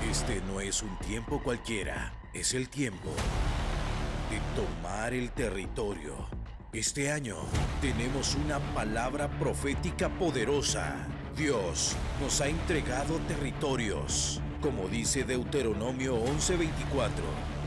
Este no es un tiempo cualquiera, es el tiempo de tomar el territorio. Este año tenemos una palabra profética poderosa. Dios nos ha entregado territorios. Como dice Deuteronomio 11:24,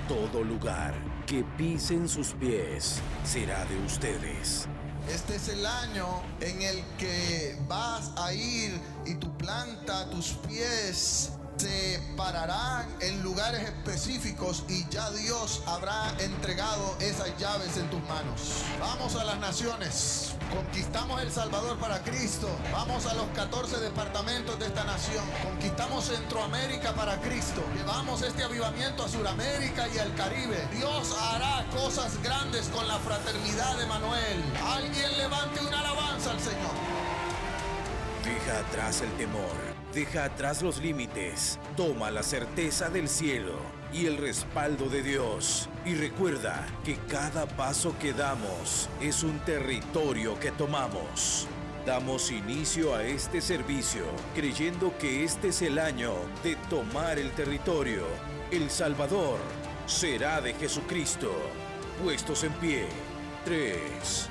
todo lugar que pisen sus pies será de ustedes. Este es el año en el que vas a ir y tu planta, tus pies se pararán en lugares específicos y ya Dios habrá entregado esas llaves en tus manos. Vamos a las naciones. Conquistamos El Salvador para Cristo. Vamos a los 14 departamentos de esta nación. Conquistamos Centroamérica para Cristo. Llevamos este avivamiento a Sudamérica y al Caribe. Dios hará cosas grandes con la fraternidad de Manuel. Alguien levante una alabanza al Señor. Deja atrás el temor, deja atrás los límites, toma la certeza del cielo y el respaldo de Dios. Y recuerda que cada paso que damos es un territorio que tomamos. Damos inicio a este servicio creyendo que este es el año de tomar el territorio. El Salvador será de Jesucristo. Puestos en pie. 3,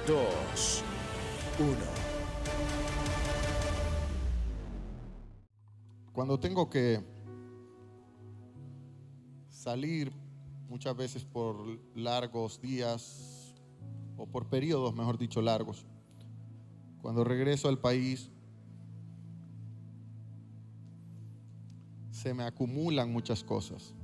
2, 1. Cuando tengo que salir muchas veces por largos días o por periodos, mejor dicho, largos, cuando regreso al país se me acumulan muchas cosas.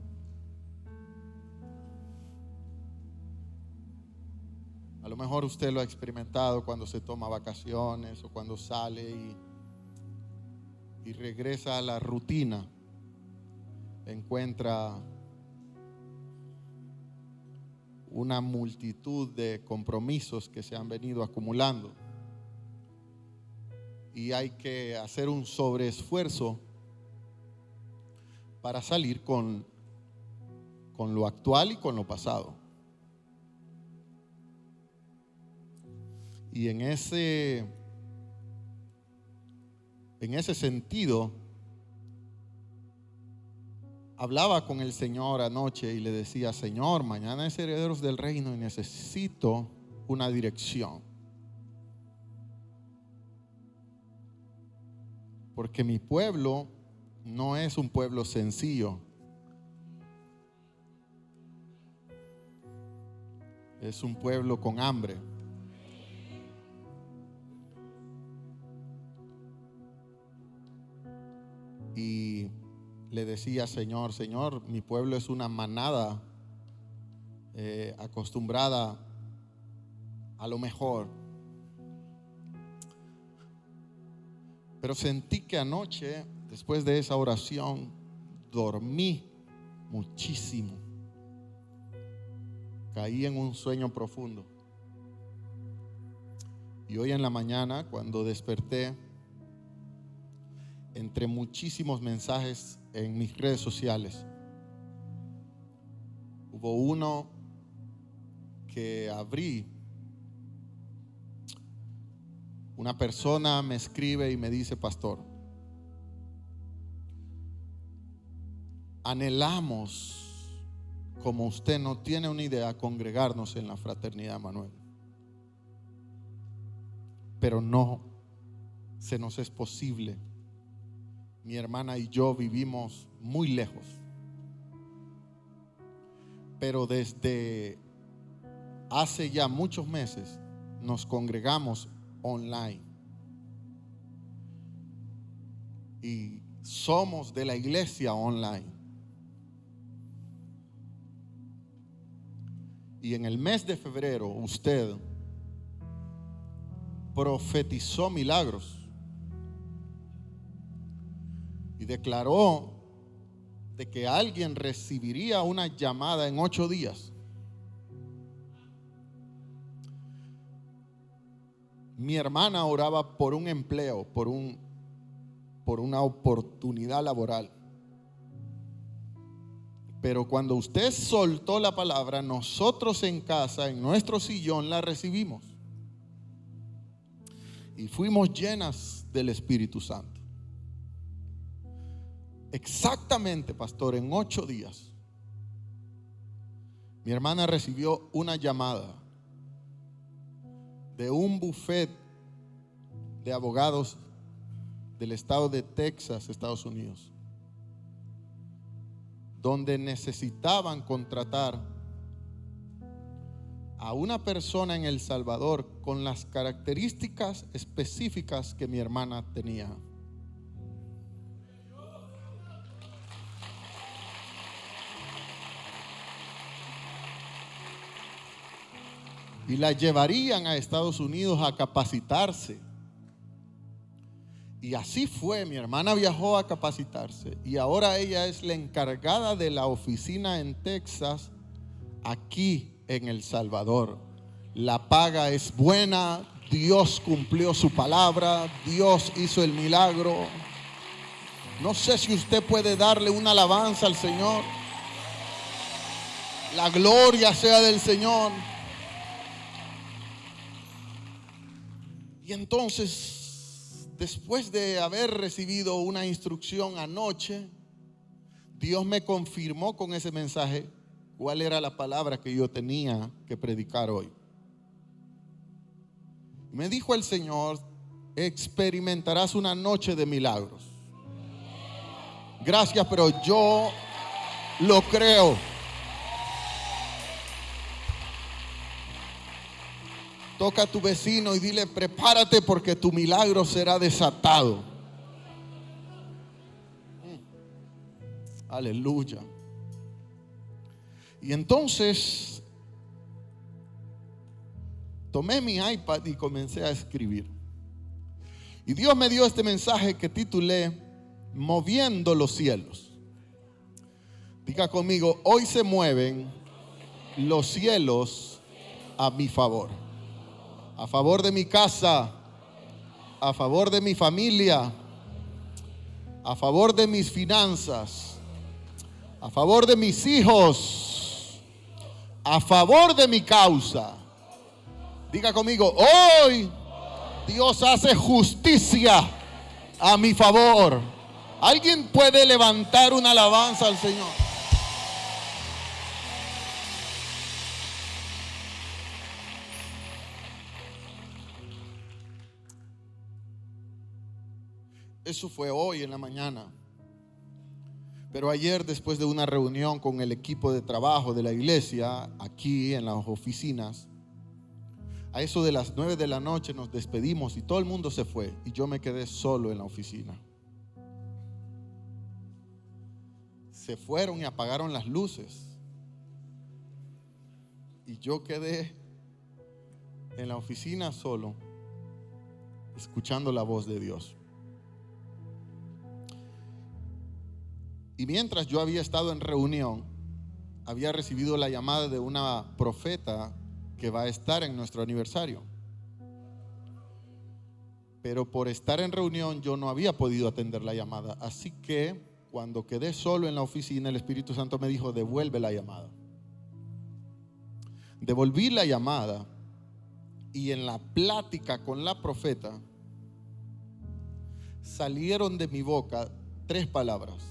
A lo mejor usted lo ha experimentado cuando se toma vacaciones o cuando sale y regresa a la rutina, encuentra una multitud de compromisos que se han venido acumulando y hay que hacer un sobreesfuerzo para salir con lo actual y con lo pasado. Y en ese sentido, hablaba con el Señor anoche y le decía: Señor, mañana es Herederos del Reino y necesito una dirección. Porque mi pueblo no es un pueblo sencillo. Es un pueblo con hambre. Y le decía: Señor, mi pueblo es una manada acostumbrada a lo mejor. Pero sentí que anoche, después de esa oración, dormí muchísimo. Caí en un sueño profundo. Y hoy en la mañana, cuando desperté, entre muchísimos mensajes en mis redes sociales, hubo uno que abrí. Una persona me escribe y me dice: pastor, anhelamos, como usted no tiene una idea, congregarnos en la Fraternidad Manuel, pero no se nos es posible. Mi hermana y yo vivimos muy lejos, pero desde hace ya muchos meses nos congregamos online y somos de la iglesia online. Y en el mes de febrero usted profetizó milagros y declaró de que alguien recibiría una llamada en 8 días. Mi hermana oraba por un empleo, por una oportunidad laboral. Pero cuando usted soltó la palabra, nosotros en casa, en nuestro sillón, la recibimos. Y fuimos llenas del Espíritu Santo. exactamente, pastor, en 8 días, mi hermana recibió una llamada de un bufete de abogados del estado de Texas, Estados Unidos, donde necesitaban contratar a una persona en El Salvador con las características específicas que mi hermana tenía. Y la llevarían a Estados Unidos a capacitarse. Y así fue, mi hermana viajó a capacitarse y ahora ella es la encargada de la oficina en Texas, aquí en El Salvador. La paga es buena, Dios cumplió su palabra, Dios hizo el milagro. No sé si usted puede darle una alabanza al Señor. La gloria sea del Señor. Y entonces, después de haber recibido una instrucción anoche, Dios me confirmó con ese mensaje cuál era la palabra que yo tenía que predicar hoy. Me dijo el Señor: experimentarás una noche de milagros. Gracias, pero yo lo creo. Toca a tu vecino y dile: prepárate porque tu milagro será desatado. Aleluya. Y entonces tomé mi iPad y comencé a escribir. Y Dios me dio este mensaje que titulé Moviendo los cielos. Diga conmigo: hoy se mueven los cielos a mi favor. A favor de mi casa, a favor de mi familia, a favor de mis finanzas, a favor de mis hijos, a favor de mi causa. Diga conmigo: hoy Dios hace justicia a mi favor. ¿Alguien puede levantar una alabanza al Señor? Eso fue hoy en la mañana. Pero ayer, después de una reunión con el equipo de trabajo de la iglesia, aquí en las oficinas, a eso de las 9 de la noche nos despedimos y todo el mundo se fue y yo me quedé solo en la oficina. Se fueron y apagaron las luces y yo quedé en la oficina solo, escuchando la voz de Dios. Y mientras yo había estado en reunión, había recibido la llamada de una profeta que va a estar en nuestro aniversario. Pero por estar en reunión yo no había podido atender la llamada. Así que cuando quedé solo en la oficina, el Espíritu Santo me dijo: devuelve la llamada. Devolví la llamada y en la plática con la profeta salieron de mi boca 3 palabras.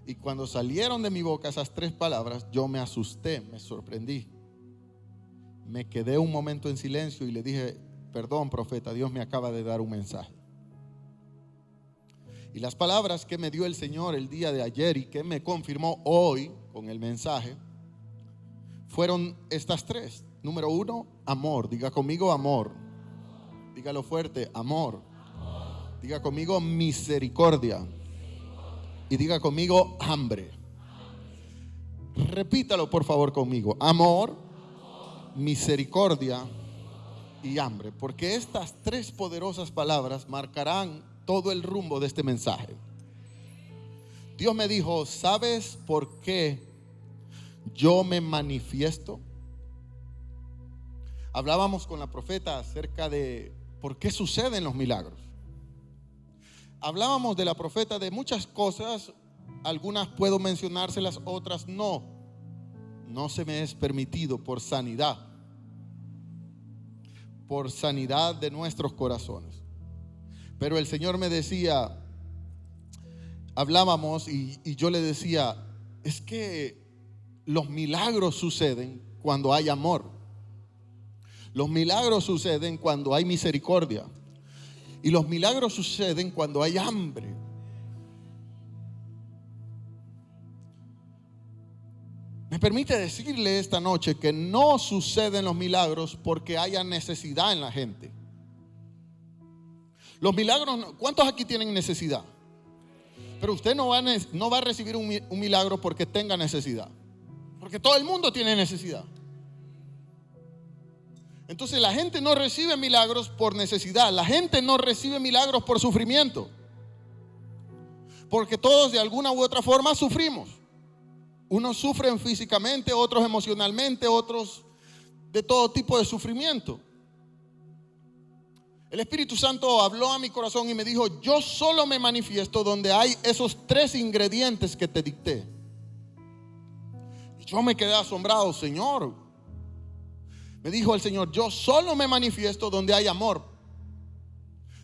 Y cuando salieron de mi boca esas 3 palabras, yo me asusté, me sorprendí. Me quedé un momento en silencio y le dije: perdón, profeta, Dios me acaba de dar un mensaje. Y las palabras que me dio el Señor el día de ayer y que me confirmó hoy con el mensaje fueron estas 3. Número 1, amor. Diga conmigo: amor. Dígalo fuerte: amor. Diga conmigo: misericordia. Y diga conmigo: hambre. Repítalo por favor conmigo: amor, misericordia y hambre. Porque estas 3 poderosas palabras marcarán todo el rumbo de este mensaje. Dios me dijo: ¿sabes por qué yo me manifiesto? Hablábamos con la profeta acerca de por qué suceden los milagros. Hablábamos de la profeta de muchas cosas, algunas puedo mencionárselas, otras no. No se me es permitido por sanidad de nuestros corazones. Pero el Señor me decía: hablábamos y yo le decía, es que los milagros suceden cuando hay amor. Los milagros suceden cuando hay misericordia. Y los milagros suceden cuando hay hambre. Me permite decirle esta noche que no suceden los milagros porque haya necesidad en la gente. Los milagros, ¿cuántos aquí tienen necesidad? Pero usted no va a recibir un milagro porque tenga necesidad. Porque todo el mundo tiene necesidad. Entonces la gente no recibe milagros por necesidad. La gente no recibe milagros por sufrimiento. Porque todos de alguna u otra forma sufrimos. Unos sufren físicamente, otros emocionalmente, otros de todo tipo de sufrimiento. El Espíritu Santo habló a mi corazón y me dijo, yo solo me manifiesto donde hay esos 3 ingredientes que te dicté. Y yo me quedé asombrado, Señor. Me dijo el Señor, yo solo me manifiesto donde hay amor.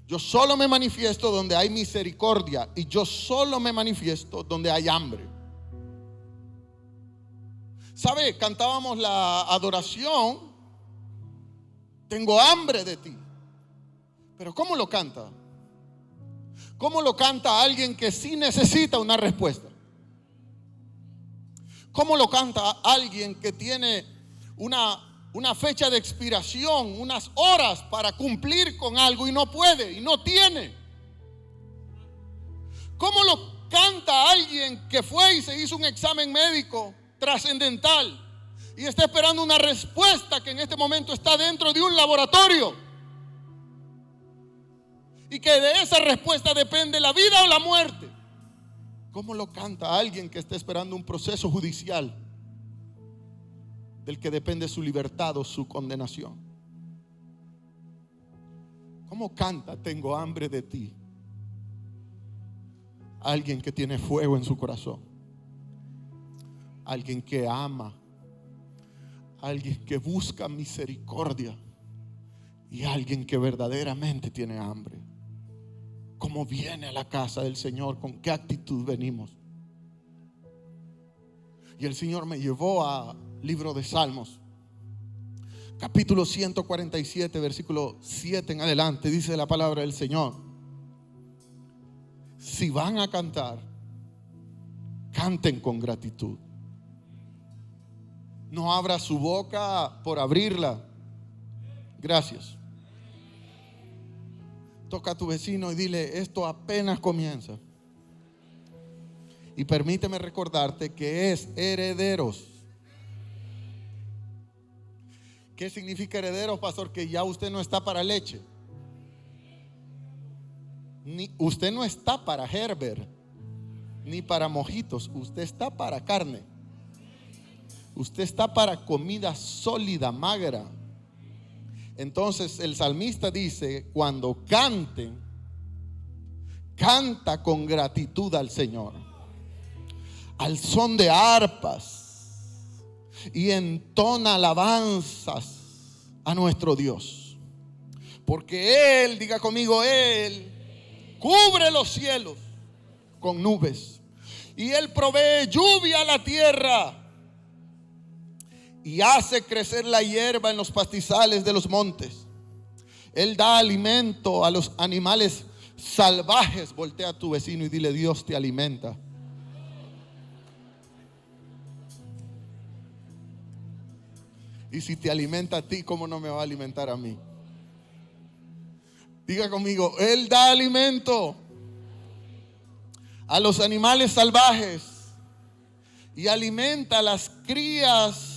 Yo solo me manifiesto donde hay misericordia. Y yo solo me manifiesto donde hay hambre. ¿Sabe? Cantábamos la adoración. Tengo hambre de ti. Pero ¿cómo lo canta? ¿Cómo lo canta alguien que sí necesita una respuesta? ¿Cómo lo canta alguien que tiene una fecha de expiración, unas horas para cumplir con algo y no puede y no tiene? ¿Cómo lo canta alguien que fue y se hizo un examen médico trascendental y está esperando una respuesta que en este momento está dentro de un laboratorio y que de esa respuesta depende la vida o la muerte? ¿Cómo lo canta alguien que está esperando un proceso judicial del que depende su libertad o su condenación? ¿Cómo canta tengo hambre de ti alguien que tiene fuego en su corazón? Alguien que ama, alguien que busca misericordia y alguien que verdaderamente tiene hambre. ¿Cómo viene a la casa del Señor? ¿Con qué actitud venimos? Y el Señor me llevó al libro de Salmos, capítulo 147, versículo 7 en adelante. Dice la palabra del Señor: si van a cantar, canten con gratitud. No abra su boca por abrirla. Gracias. Toca a tu vecino y dile: esto apenas comienza. Y permíteme recordarte que es herederos. ¿Qué significa herederos, pastor? Que ya usted no está para leche. Usted no está para Herbert, ni para mojitos. Usted está para carne. Usted está para comida sólida, magra. Entonces el salmista dice: cuando canten, canta con gratitud al Señor, al son de arpas, y entona alabanzas a nuestro Dios. Porque Él, diga conmigo, Él cubre los cielos con nubes, y Él provee lluvia a la tierra, y hace crecer la hierba en los pastizales de los montes. Él da alimento a los animales salvajes. Voltea a tu vecino y dile: Dios te alimenta. Y si te alimenta a ti, ¿cómo no me va a alimentar a mí? Diga conmigo: Él da alimento a los animales salvajes y alimenta a las crías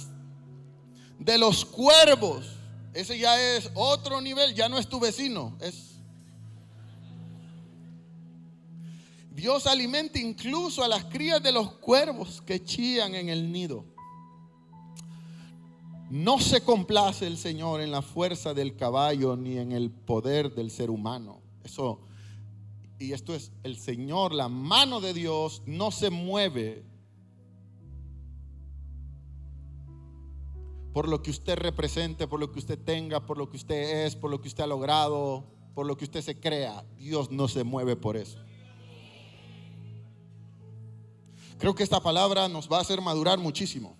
de los cuervos. Ese ya es otro nivel, ya no es tu vecino, Dios alimenta incluso a las crías de los cuervos que chían en el nido. No se complace el Señor en la fuerza del caballo ni en el poder del ser humano. Esto es el Señor, la mano de Dios no se mueve por lo que usted represente, por lo que usted tenga, por lo que usted es, por lo que usted ha logrado, por lo que usted se crea. Dios no se mueve por eso. Creo que esta palabra nos va a hacer madurar muchísimo.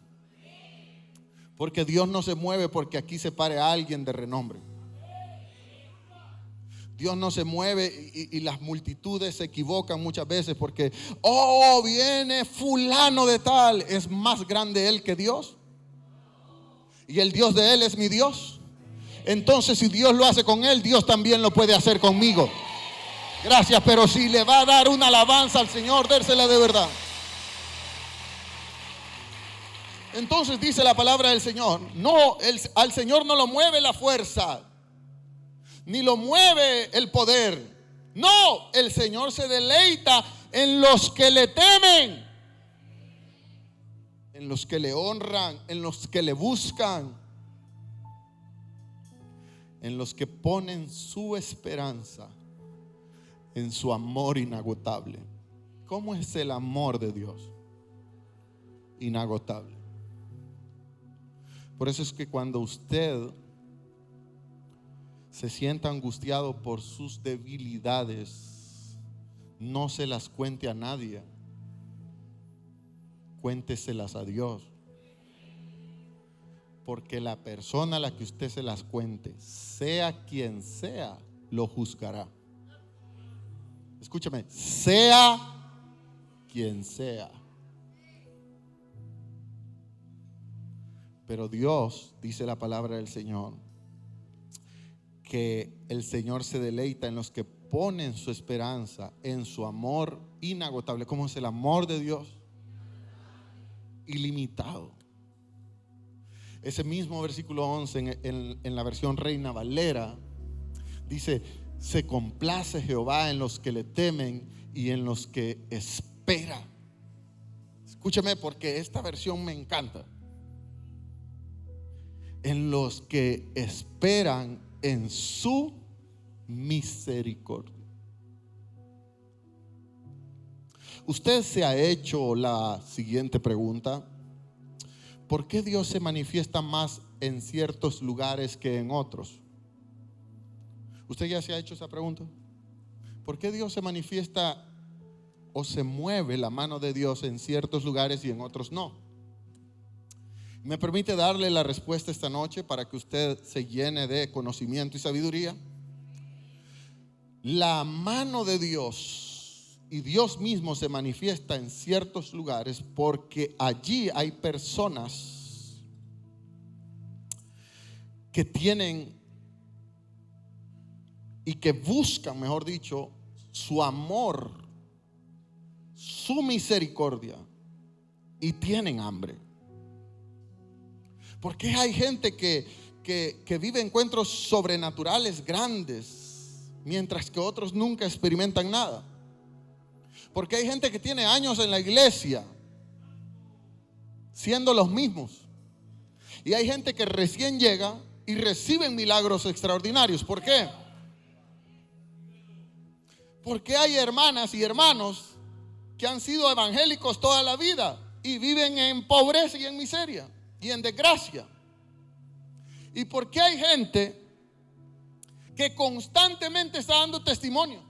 Porque Dios no se mueve porque aquí se pare a alguien de renombre. Dios no se mueve y las multitudes se equivocan muchas veces porque, oh, viene fulano de tal. ¿Es más grande él que Dios? ¿Y el Dios de él es mi Dios? Entonces, si Dios lo hace con él, Dios también lo puede hacer conmigo. Gracias, pero si le va a dar una alabanza al Señor, dérsela de verdad. Entonces dice la palabra del Señor, no, al Señor no lo mueve la fuerza, ni lo mueve el poder. No, el Señor se deleita en los que le temen, en los que le honran, en los que le buscan, en los que ponen su esperanza en su amor inagotable. ¿Cómo es el amor de Dios? Inagotable. Por eso es que cuando usted se sienta angustiado por sus debilidades, no se las cuente a nadie, cuénteselas a Dios. Porque la persona a la que usted se las cuente, sea quien sea, lo juzgará. Escúchame, sea quien sea. Pero Dios, dice la palabra del Señor, que el Señor se deleita en los que ponen su esperanza en su amor inagotable. ¿Cómo es el amor de Dios? Ilimitado. Ese mismo versículo 11 en la versión Reina Valera dice: se complace Jehová en los que le temen y en los que esperan. Escúchame, porque esta versión me encanta. En los que esperan en su misericordia. Usted se ha hecho la siguiente pregunta: ¿por qué Dios se manifiesta más en ciertos lugares que en otros? ¿Usted ya se ha hecho esa pregunta? ¿Por qué Dios se manifiesta o se mueve la mano de Dios en ciertos lugares y en otros no? ¿Me permite darle la respuesta esta noche para que usted se llene de conocimiento y sabiduría? La mano de Dios y Dios mismo se manifiesta en ciertos lugares porque allí hay personas que tienen y que buscan, mejor dicho, su amor, su misericordia, y tienen hambre. Porque hay gente que vive encuentros sobrenaturales grandes, mientras que otros nunca experimentan nada. Porque hay gente que tiene años en la iglesia siendo los mismos, y hay gente que recién llega y reciben milagros extraordinarios. ¿Por qué? Porque hay hermanas y hermanos que han sido evangélicos toda la vida y viven en pobreza y en miseria y en desgracia. Y porque hay gente que constantemente está dando testimonio.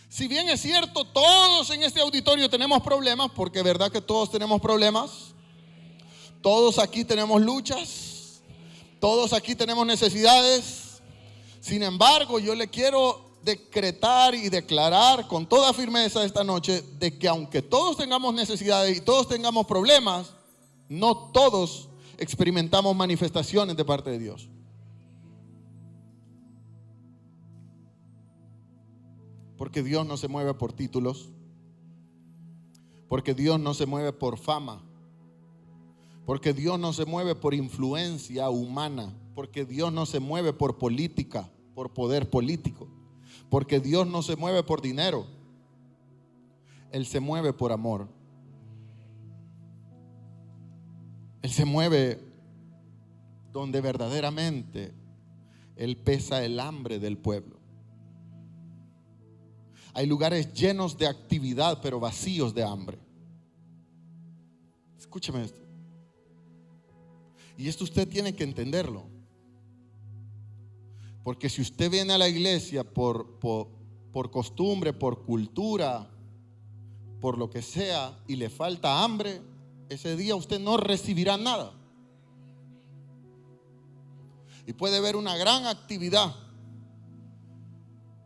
Si bien es cierto, todos en este auditorio tenemos problemas, porque es verdad que todos tenemos problemas, todos aquí tenemos luchas, todos aquí tenemos necesidades. Sin embargo, yo le quiero decretar y declarar con toda firmeza esta noche de que aunque todos tengamos necesidades y todos tengamos problemas, no todos experimentamos manifestaciones de parte de Dios. Porque Dios no se mueve por títulos, porque Dios no se mueve por fama, porque Dios no se mueve por influencia humana, porque Dios no se mueve por política, por poder político, porque Dios no se mueve por dinero. Él se mueve por amor. Él se mueve donde verdaderamente Él pesa el hambre del pueblo. Hay lugares llenos de actividad, pero vacíos de hambre. Escúcheme esto. Y esto usted tiene que entenderlo. Porque si usted viene a la iglesia por costumbre, por cultura, por lo que sea y le falta hambre, ese día usted no recibirá nada. Y puede haber una gran actividad,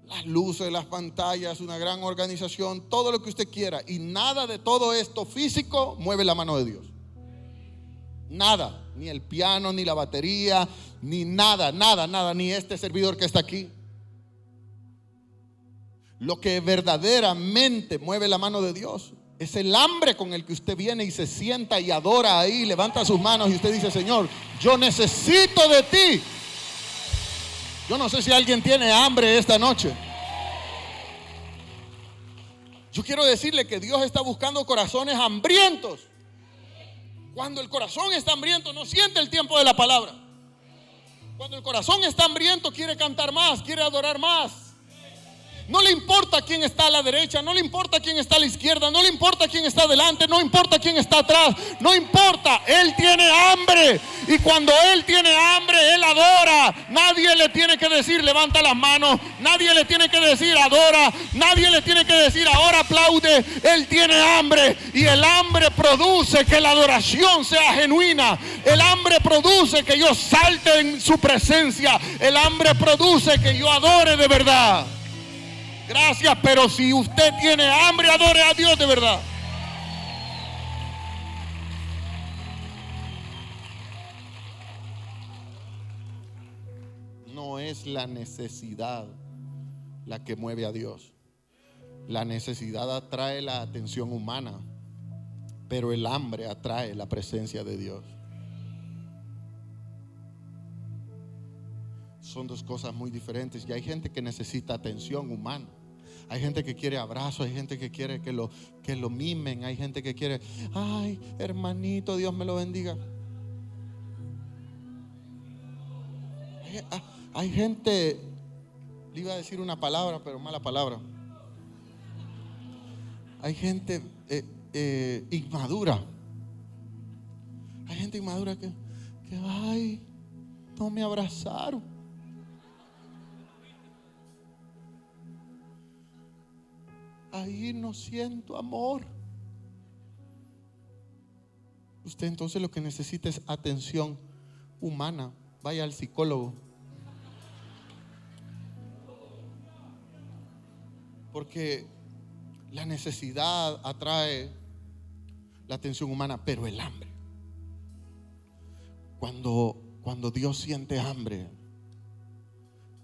las luces, las pantallas, una gran organización, todo lo que usted quiera, y nada de todo esto físico mueve la mano de Dios. Nada, ni el piano, ni la batería, ni nada, ni este servidor que está aquí. Lo que verdaderamente mueve la mano de Dios es el hambre con el que usted viene y se sienta y adora ahí, levanta sus manos y usted dice: Señor, yo necesito de ti. Yo no sé si alguien tiene hambre esta noche. Yo quiero decirle que Dios está buscando corazones hambrientos. Cuando el corazón está hambriento, no siente el tiempo de la palabra. Cuando el corazón está hambriento, quiere cantar más, quiere adorar más. No le importa quién está a la derecha, no le importa quién está a la izquierda, no le importa quién está adelante, no importa quién está atrás, no importa. Él tiene hambre, y cuando Él tiene hambre, Él adora. Nadie le tiene que decir levanta las manos, nadie le tiene que decir adora, nadie le tiene que decir ahora aplaude. Él tiene hambre, y el hambre produce que la adoración sea genuina. El hambre produce que yo salte en su presencia. El hambre produce que yo adore de verdad. Gracias, pero si usted tiene hambre, adore a Dios de verdad. No es la necesidad la que mueve a Dios. La necesidad atrae la atención humana, pero el hambre atrae la presencia de Dios. Son dos cosas muy diferentes. Y hay gente que necesita atención humana. Hay gente que quiere abrazos, hay gente que quiere que lo mimen, hay gente que quiere, ay, hermanito, Dios me lo bendiga. Hay gente, le iba a decir una palabra, pero mala palabra. Hay gente inmadura. Hay gente inmadura que ay, no me abrazaron. Ahí no siento amor. Usted entonces lo que necesita es atención humana. Vaya al psicólogo. Porque la necesidad atrae la atención humana, pero el hambre. Cuando Dios siente hambre,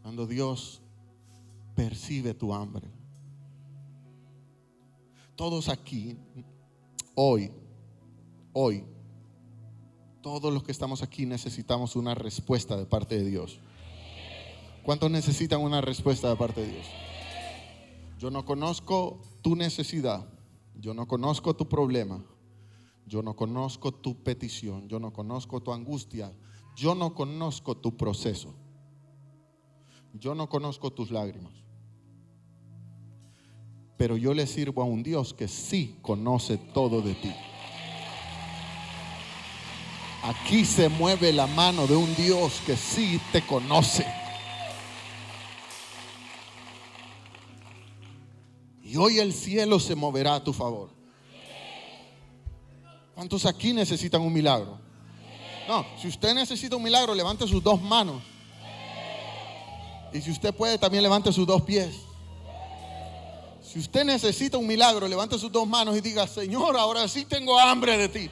cuando Dios percibe tu hambre. Todos aquí, hoy, todos los que estamos aquí necesitamos una respuesta de parte de Dios. ¿Cuántos necesitan una respuesta de parte de Dios? Yo no conozco tu necesidad, yo no conozco tu problema, yo no conozco tu petición, yo no conozco tu angustia, yo no conozco tu proceso, yo no conozco tus lágrimas. Pero yo le sirvo a un Dios que sí conoce todo de ti. Aquí se mueve la mano de un Dios que sí te conoce. Y hoy el cielo se moverá a tu favor. ¿Cuántos aquí necesitan un milagro? No, si usted necesita un milagro, levante sus dos manos. Y si usted puede, también levante sus dos pies. Si usted necesita un milagro, levante sus dos manos y diga: Señor, ahora sí tengo hambre de ti.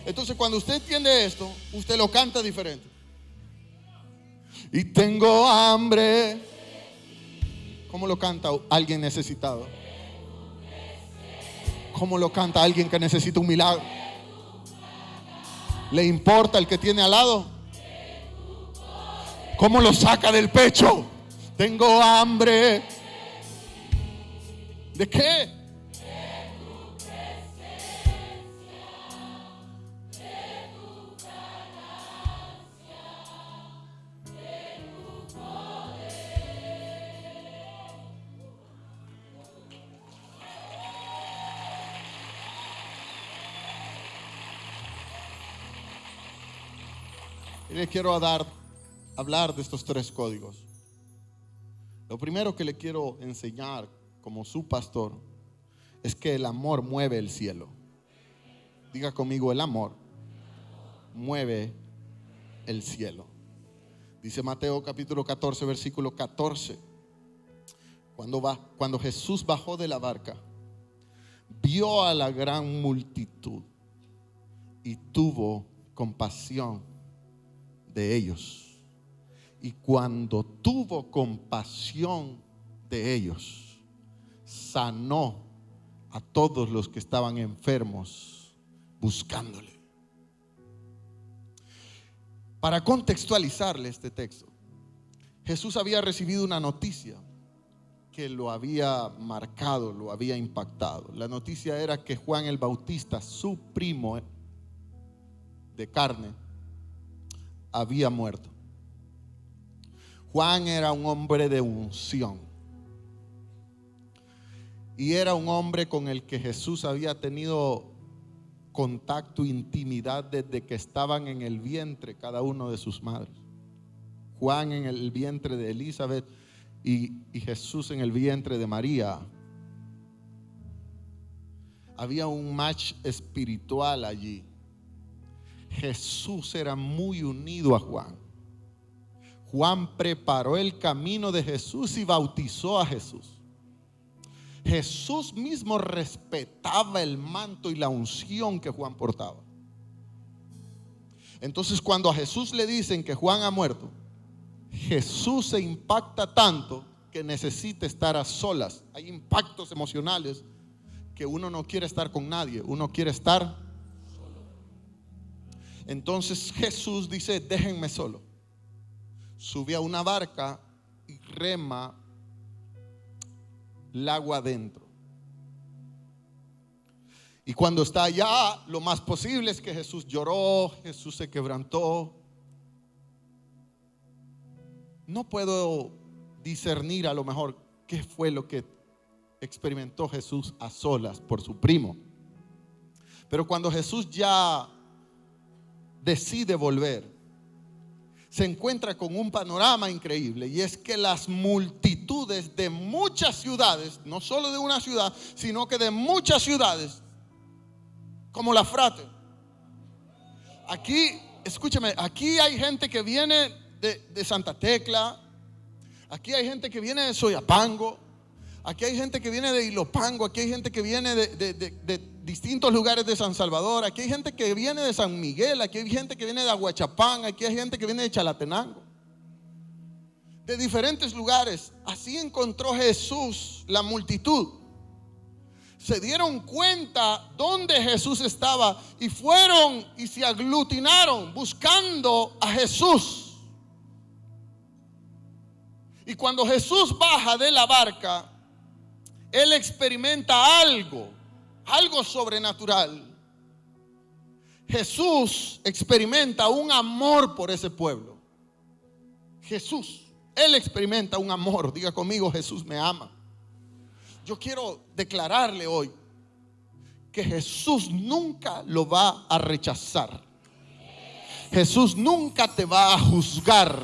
Entonces, cuando usted entiende esto, usted lo canta diferente. Y tengo hambre. ¿Cómo lo canta alguien necesitado? ¿Cómo lo canta alguien que necesita un milagro? ¿Le importa el que tiene al lado? ¿Cómo lo saca del pecho? Tengo hambre. ¿De qué? De tu presencia, de tu ganancia, de tu poder. Y le quiero hablar de estos tres códigos. Lo primero que le quiero enseñar como su pastor es que el amor mueve el cielo. Diga conmigo, el amor mueve el cielo. Dice Mateo capítulo 14, versículo 14. Cuando Jesús bajó de la barca, vio a la gran multitud y tuvo compasión de ellos. Y cuando tuvo compasión de ellos, sanó a todos los que estaban enfermos buscándole. Para contextualizarle este texto, Jesús había recibido una noticia que lo había marcado, lo había impactado. La noticia era que Juan el Bautista, su primo de carne, había muerto. Juan era un hombre de unción y era un hombre con el que Jesús había tenido contacto, intimidad desde que estaban en el vientre cada uno de sus madres. Juan en el vientre de Elizabeth y Jesús en el vientre de María. Había un match espiritual allí. Jesús era muy unido a Juan. Juan preparó el camino de Jesús y bautizó a Jesús. Jesús mismo respetaba el manto y la unción que Juan portaba. Entonces, cuando a Jesús le dicen que Juan ha muerto, Jesús se impacta tanto que necesita estar a solas. Hay impactos emocionales que uno no quiere estar con nadie, uno quiere estar solo. Entonces Jesús dice: déjenme solo. Sube a una barca y rema el agua adentro. Y cuando está allá, lo más posible es que Jesús lloró, Jesús se quebrantó. No puedo discernir a lo mejor qué fue lo que experimentó Jesús a solas por su primo. Pero cuando Jesús ya decide volver, se encuentra con un panorama increíble, y es que las multitudes de muchas ciudades, no solo de una ciudad, sino que de muchas ciudades, como la Frate. Aquí, escúchame, aquí hay gente que viene de Santa Tecla, aquí hay gente que viene de Soyapango, aquí hay gente que viene de Ilopango, aquí hay gente que viene de distintos lugares de San Salvador, aquí hay gente que viene de San Miguel, aquí hay gente que viene de Aguachapán, aquí hay gente que viene de Chalatenango, de diferentes lugares. Así encontró Jesús la multitud. Se dieron cuenta dónde Jesús estaba y fueron y se aglutinaron buscando a Jesús. Y cuando Jesús baja de la barca, Él experimenta algo sobrenatural. Jesús experimenta un amor por ese pueblo. Él experimenta un amor. Diga conmigo: Jesús me ama. Yo quiero declararle hoy que Jesús nunca lo va a rechazar. Jesús nunca te va a juzgar.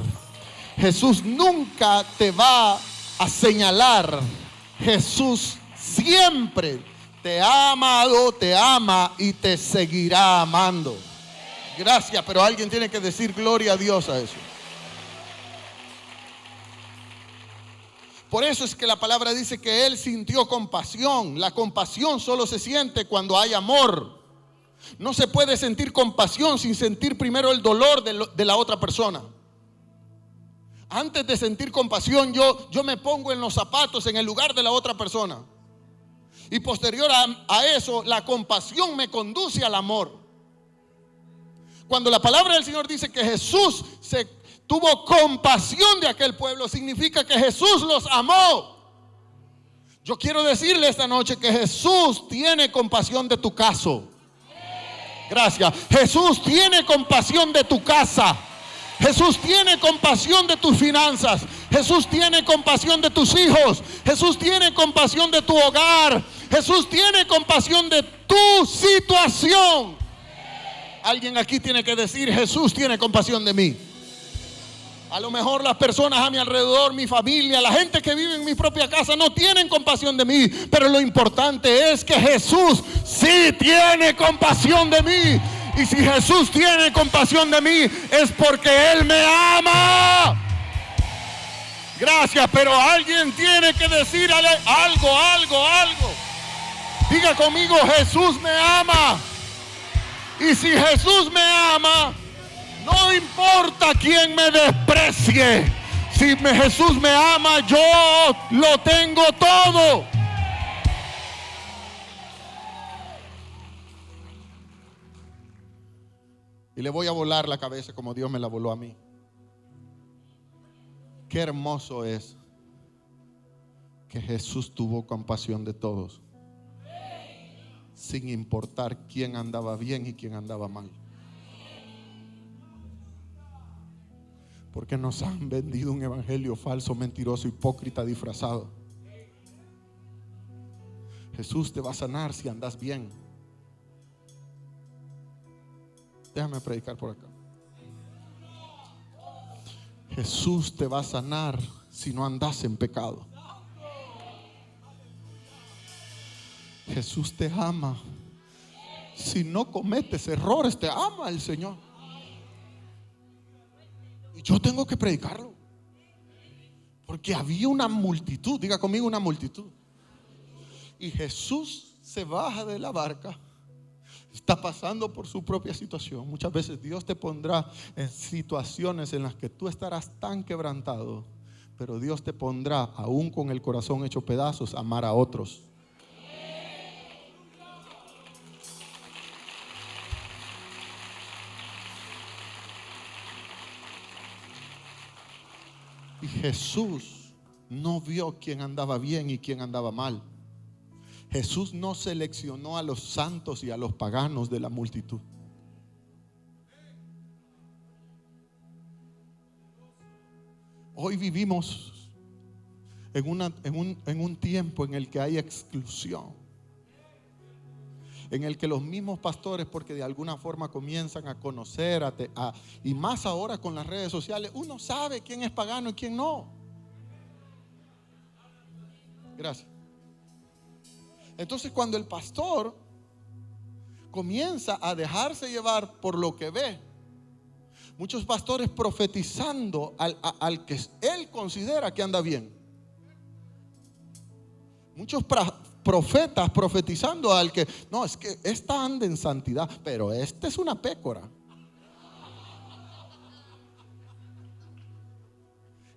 Jesús nunca te va a señalar. Jesús siempre te ha amado, te ama y te seguirá amando. Gracias, pero alguien tiene que decir gloria a Dios a eso. Por eso es que la palabra dice que Él sintió compasión. La compasión solo se siente cuando hay amor. No se puede sentir compasión sin sentir primero el dolor de la otra persona. Antes de sentir compasión, yo me pongo en los zapatos, en el lugar de la otra persona. Y posterior a eso, la compasión me conduce al amor. Cuando la palabra del Señor dice que Jesús tuvo compasión de aquel pueblo, significa que Jesús los amó. Yo quiero decirle esta noche que Jesús tiene compasión de tu caso. Gracias. Jesús tiene compasión de tu casa. Jesús tiene compasión de tus finanzas. Jesús tiene compasión de tus hijos. Jesús tiene compasión de tu hogar. Jesús tiene compasión de tu situación. Alguien aquí tiene que decir: Jesús tiene compasión de mí. A lo mejor las personas a mi alrededor, mi familia, la gente que vive en mi propia casa no tienen compasión de mí. Pero lo importante es que Jesús sí tiene compasión de mí. Y si Jesús tiene compasión de mí es porque Él me ama. Gracias, pero alguien tiene que decir algo. Diga conmigo, Jesús me ama. Y si Jesús me ama, no importa quién me desprecie. Si Jesús me ama, yo lo tengo todo. Y le voy a volar la cabeza como Dios me la voló a mí. Qué hermoso es que Jesús tuvo compasión de todos, sin importar quién andaba bien y quién andaba mal. Porque nos han vendido un evangelio falso, mentiroso, hipócrita, disfrazado. Jesús te va a sanar si andas bien. Déjame predicar por acá. Jesús te va a sanar si no andas en pecado. Jesús te ama. Si no cometes errores, te ama el Señor. Y yo tengo que predicarlo. Porque había una multitud, diga conmigo, una multitud. Y Jesús se baja de la barca. Está pasando por su propia situación. Muchas veces Dios te pondrá en situaciones en las que tú estarás tan quebrantado, pero Dios te pondrá, aún con el corazón hecho pedazos, a amar a otros. Y Jesús no vio quién andaba bien y quién andaba mal. Jesús no seleccionó a los santos y a los paganos de la multitud. Hoy vivimos en un tiempo en el que hay exclusión, en el que los mismos pastores, porque de alguna forma comienzan a conocer, y más ahora con las redes sociales, uno sabe quién es pagano y quién no. Gracias. Entonces, cuando el pastor comienza a dejarse llevar por lo que ve, muchos pastores profetizando al que él considera que anda bien. Muchos profetas profetizando al que, no, es que esta anda en santidad, pero esta es una pécora.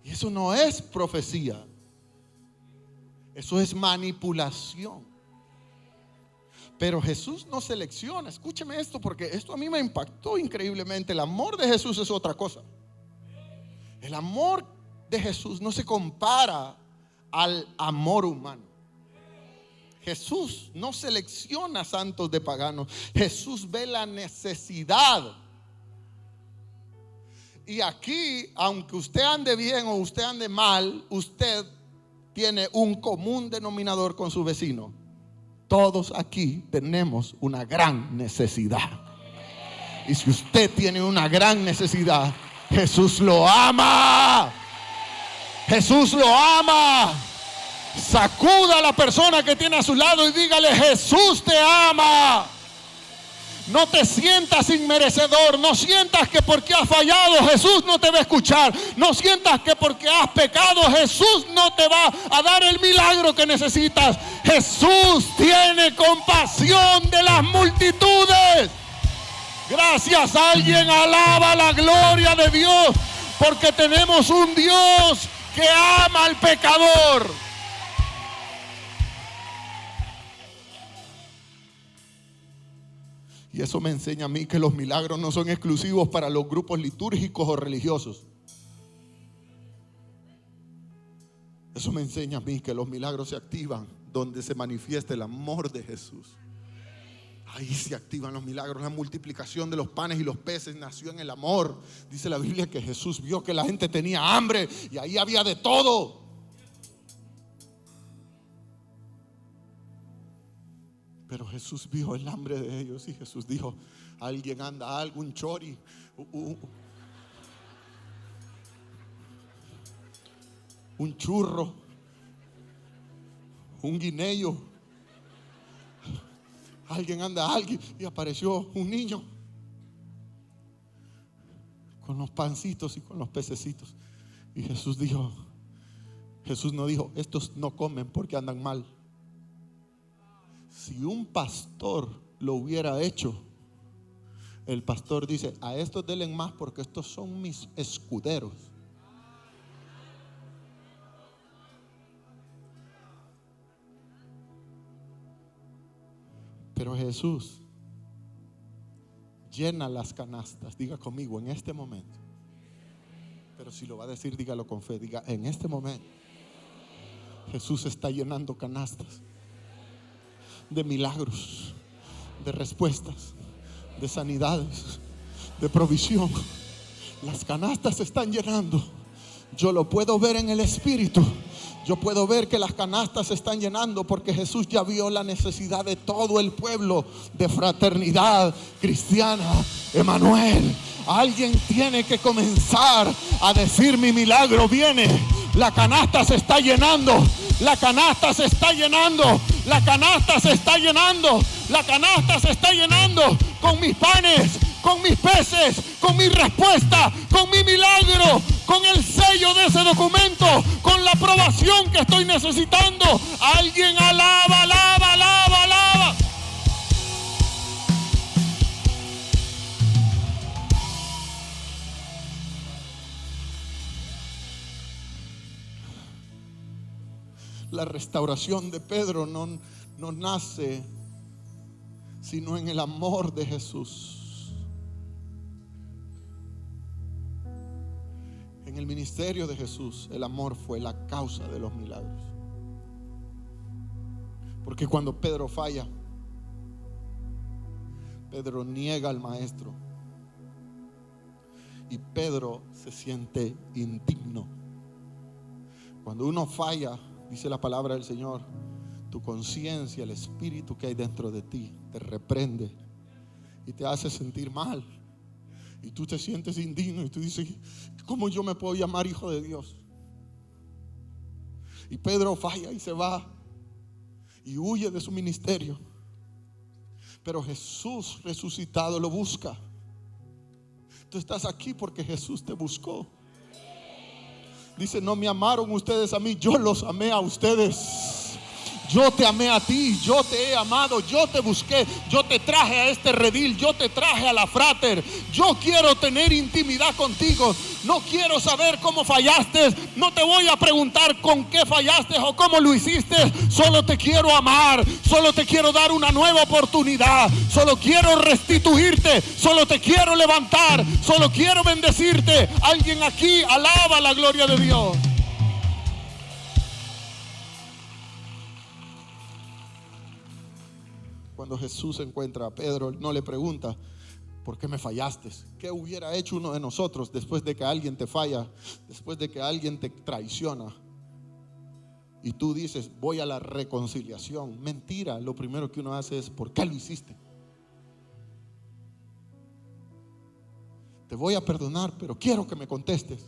Y eso no es profecía. Eso es manipulación. Pero Jesús no selecciona. Escúcheme esto, porque esto a mí me impactó increíblemente. El amor de Jesús es otra cosa. El amor de Jesús no se compara al amor humano. Jesús no selecciona santos de paganos. Jesús ve la necesidad. Y aquí, aunque usted ande bien o usted ande mal, usted tiene un común denominador con su vecino. Todos aquí tenemos una gran necesidad. Y si usted tiene una gran necesidad, Jesús lo ama. Jesús lo ama. Sacuda a la persona que tiene a su lado y dígale: Jesús te ama. No te sientas inmerecedor. No sientas que porque has fallado Jesús no te va a escuchar. No sientas que porque has pecado Jesús no te va a dar el milagro que necesitas. Jesús tiene compasión de las multitudes. Gracias. Alguien alaba la gloria de Dios, porque tenemos un Dios que ama al pecador. Y eso me enseña a mí que los milagros no son exclusivos para los grupos litúrgicos o religiosos. Eso me enseña a mí que los milagros se activan donde se manifiesta el amor de Jesús. Ahí se activan los milagros. La multiplicación de los panes y los peces nació en el amor. Dice la Biblia que Jesús vio que la gente tenía hambre y ahí había de todo. Pero Jesús vio el hambre de ellos y Jesús dijo: alguien anda algo, un chori, un churro, un guineo. Alguien y apareció un niño con los pancitos y con los pececitos. Y Jesús no dijo, estos no comen porque andan mal. Si un pastor lo hubiera hecho, el pastor dice, a estos denle más porque estos son mis escuderos. Pero Jesús llena las canastas. Diga conmigo, en este momento. Pero si lo va a decir, dígalo con fe. Diga, en este momento Jesús está llenando canastas de milagros, de respuestas, de sanidades, de provisión. Las canastas se están llenando. Yo lo puedo ver en el espíritu. Yo puedo ver que las canastas se están llenando porque Jesús ya vio la necesidad de todo el pueblo de Fraternidad Cristiana Emanuel. Alguien tiene que comenzar a decir, mi milagro viene. La canasta se está llenando. La canasta se está llenando. La canasta se está llenando. La canasta se está llenando con mis panes, con mis peces, con mi respuesta, con mi milagro, con el sello de ese documento, con la aprobación que estoy necesitando. Alguien alaba, alaba, alaba, alaba. La restauración de Pedro no nace sino en el amor de Jesús. En el ministerio de Jesús, el amor fue la causa de los milagros. Porque cuando Pedro falla, Pedro niega al maestro y Pedro se siente indigno. Cuando uno falla, dice la palabra del Señor, tu conciencia, el espíritu que hay dentro de ti, te reprende y te hace sentir mal. Y tú te sientes indigno y tú dices, ¿cómo yo me puedo llamar hijo de Dios? Y Pedro falla y se va y huye de su ministerio. Pero Jesús resucitado lo busca. Tú estás aquí porque Jesús te buscó. Dice, no me amaron ustedes a mí, yo los amé a ustedes. Yo te amé a ti, yo te he amado, yo te busqué, yo te traje a este redil, yo te traje a la Frater. Yo quiero tener intimidad contigo. No quiero saber cómo fallaste. No te voy a preguntar con qué fallaste o cómo lo hiciste. Solo te quiero amar, solo te quiero dar una nueva oportunidad. Solo quiero restituirte, solo te quiero levantar, solo quiero bendecirte. Alguien aquí alaba la gloria de Dios. Cuando Jesús encuentra a Pedro, no le pregunta, ¿por qué me fallaste? ¿Qué hubiera hecho uno de nosotros después de que alguien te falla, después de que alguien te traiciona? Y tú dices, voy a la reconciliación. Mentira, lo primero que uno hace es, ¿por qué lo hiciste? Te voy a perdonar, pero quiero que me contestes.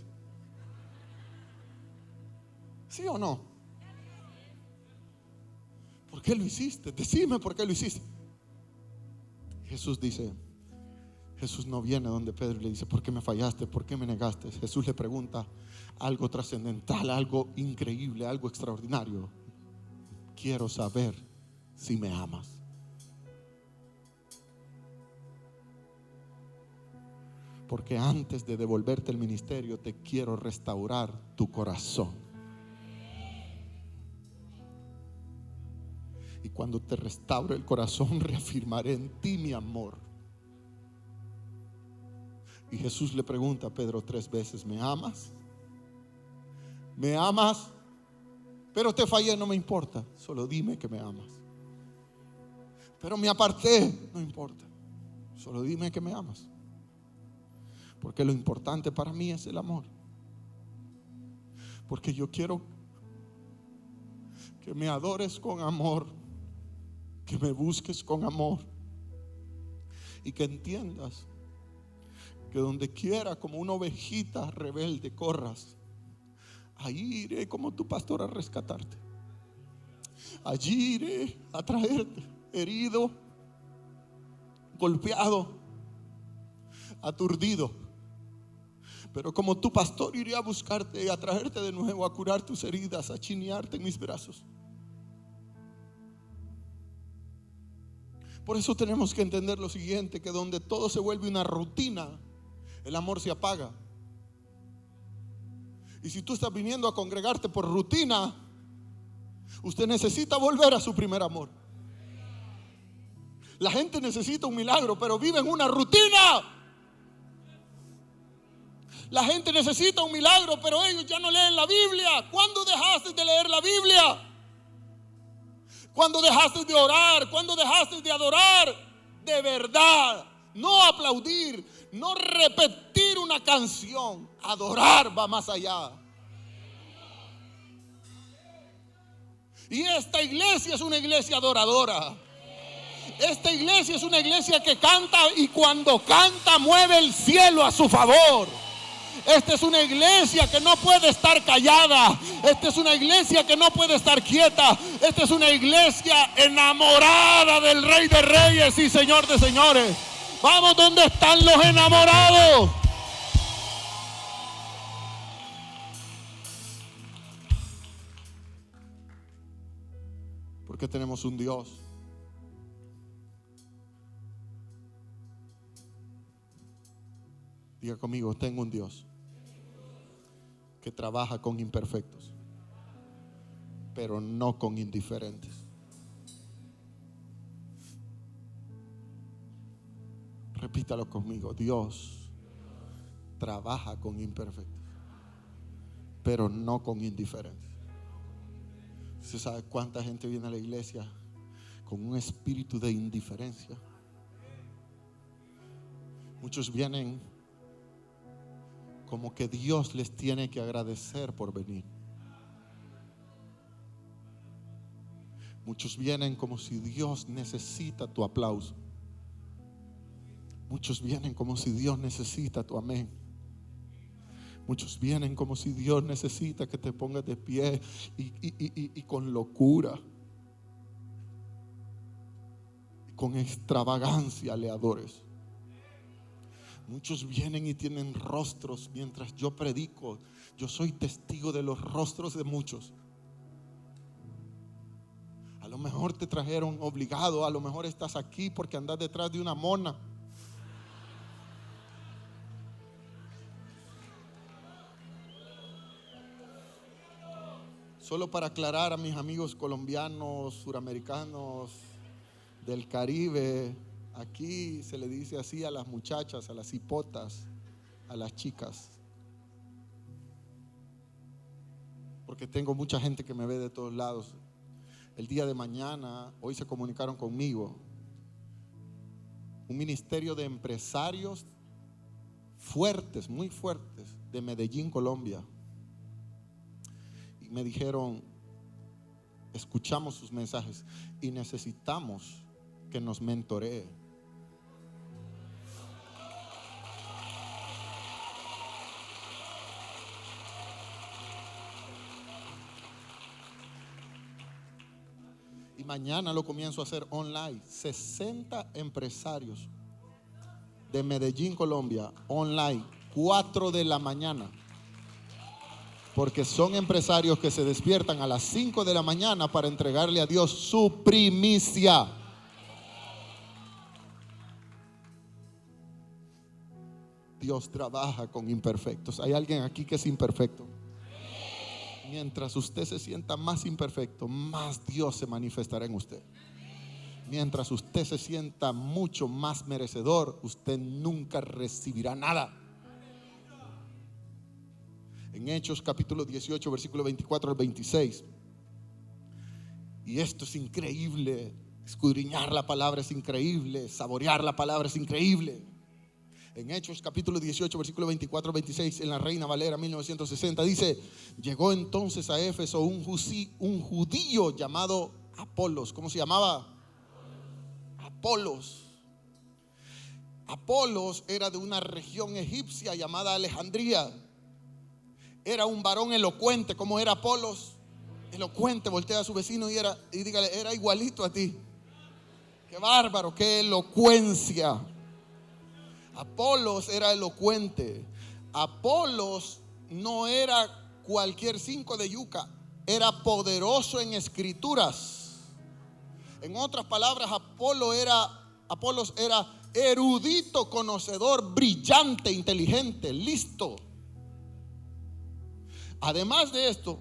¿Sí o no? ¿Por qué lo hiciste? Decime por qué lo hiciste. Jesús dice, Jesús no viene donde Pedro y le dice, ¿por qué me fallaste? ¿Por qué me negaste? Jesús le pregunta algo trascendental, algo increíble, algo extraordinario. Quiero saber si me amas. Porque antes de devolverte el ministerio, te quiero restaurar tu corazón. Y cuando te restaure el corazón, reafirmaré en ti mi amor. Y Jesús le pregunta a Pedro 3 veces, ¿me amas? ¿Me amas? Pero te fallé, no me importa. Solo dime que me amas. Pero me aparté, no importa. Solo dime que me amas. Porque lo importante para mí es el amor. Porque yo quiero que me adores con amor, que me busques con amor y que entiendas que donde quiera como una ovejita rebelde corras, Allí iré como tu pastor a rescatarte. Allí iré a traerte herido, golpeado, aturdido. Pero como tu pastor iré a buscarte y a traerte de nuevo, a curar tus heridas, a chinearte en mis brazos. Por eso tenemos que entender lo siguiente, que donde todo se vuelve una rutina, el amor se apaga. Y si tú estás viniendo a congregarte por rutina, usted necesita volver a su primer amor. La gente necesita un milagro, pero vive en una rutina. La gente necesita un milagro, pero ellos ya no leen la Biblia. ¿Cuándo dejaste de leer la Biblia? ¿Cuándo dejaste de orar? ¿Cuándo dejaste de adorar? De verdad, no aplaudir, no repetir una canción. Adorar va más allá. Y esta iglesia es una iglesia adoradora. Esta iglesia es una iglesia que canta, y cuando canta mueve el cielo a su favor. Esta es una iglesia que no puede estar callada. Esta es una iglesia que no puede estar quieta. Esta es una iglesia enamorada del Rey de Reyes y Señor de Señores. Vamos, ¿dónde están los enamorados? Porque tenemos un Dios Diga conmigo, tengo un Dios que trabaja con imperfectos, pero no con indiferentes. Repítalo conmigo, Dios trabaja con imperfectos, pero no con indiferentes. ¿Usted sabe cuánta gente viene a la iglesia con un espíritu de indiferencia? Muchos vienen como que Dios les tiene que agradecer por venir. Muchos vienen como si Dios necesita tu aplauso. Muchos vienen como si Dios necesita tu amén. Muchos vienen como si Dios necesita que te pongas de pie y con locura, con extravagancia le adores. Muchos vienen y tienen rostros mientras yo predico. Yo soy testigo de los rostros de muchos. A lo mejor te trajeron obligado, a lo mejor estás aquí porque andas detrás de una mona. Solo para aclarar a mis amigos colombianos, suramericanos, del Caribe, aquí se le dice así a las muchachas, a las hipotas, a las chicas. Porque tengo mucha gente que me ve de todos lados. El día de mañana, hoy se comunicaron conmigo, un ministerio de empresarios fuertes, muy fuertes, de Medellín, Colombia. Y me dijeron, escuchamos sus mensajes y necesitamos que nos mentoree. Y mañana lo comienzo a hacer online. 60 empresarios de Medellín, Colombia, online, 4 de la mañana. Porque son empresarios que se despiertan a las 5 de la mañana para entregarle a Dios su primicia. Dios trabaja con imperfectos. ¿Hay alguien aquí que es imperfecto? Mientras usted se sienta más imperfecto, más Dios se manifestará en usted. Mientras usted se sienta mucho más merecedor, usted nunca recibirá nada. En Hechos capítulo 18, versículo 24 al 26. Y esto es increíble. Escudriñar la palabra es increíble. Saborear la palabra es increíble. En Hechos capítulo 18, versículo 24 al 26, en la Reina Valera 1960, dice: llegó entonces a Éfeso un judío llamado Apolos. ¿Cómo se llamaba? Apolos. Apolos era de una región egipcia llamada Alejandría. era un varón elocuente, como era Apolos. Elocuente, voltea a su vecino y dígale, era igualito a ti. Qué bárbaro, qué elocuencia. Apolos era elocuente. Apolos no era cualquier cinco de yuca, era poderoso en escrituras. En otras palabras, Apolos era erudito, conocedor, brillante, inteligente, listo. Además de esto,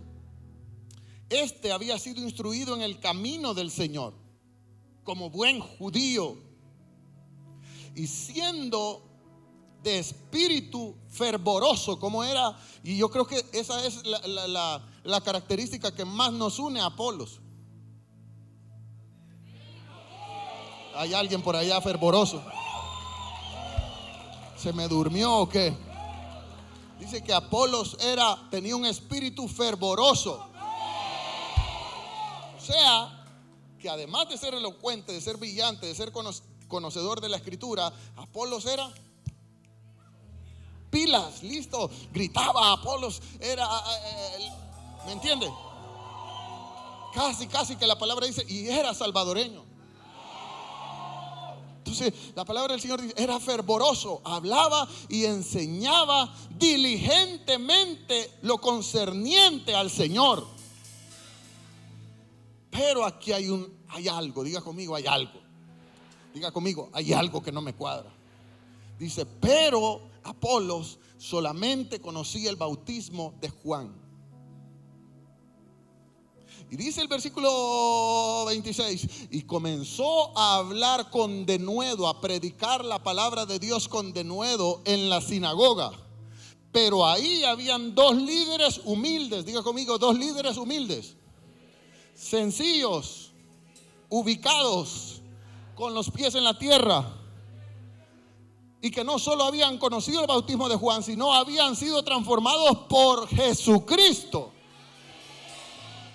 este había sido instruido en el camino del Señor como buen judío, y siendo de espíritu fervoroso como era. Y yo creo que esa es la característica que más nos une a Apolos. ¿Hay alguien por allá fervoroso? ¿Se me durmió o qué? Dice que Apolos tenía un espíritu fervoroso. O sea, que además de ser elocuente, de ser brillante, de ser conocedor de la escritura, Apolos era pilas, listo. Gritaba, Apolos era, ¿me entiende? Casi que la palabra dice, y era salvadoreño. Entonces la palabra del Señor dice, era fervoroso, hablaba y enseñaba diligentemente lo concerniente al Señor. Pero aquí hay algo, diga conmigo, hay algo. Diga conmigo, hay algo que no me cuadra. Dice, pero Apolos solamente conocía el bautismo de Juan. Y dice el versículo 26, y comenzó a hablar con denuedo, a predicar la palabra de Dios con denuedo en la sinagoga. Pero ahí habían dos líderes humildes, diga conmigo, dos líderes humildes, sencillos, ubicados, con los pies en la tierra, y que no solo habían conocido el bautismo de Juan, sino habían sido transformados por Jesucristo.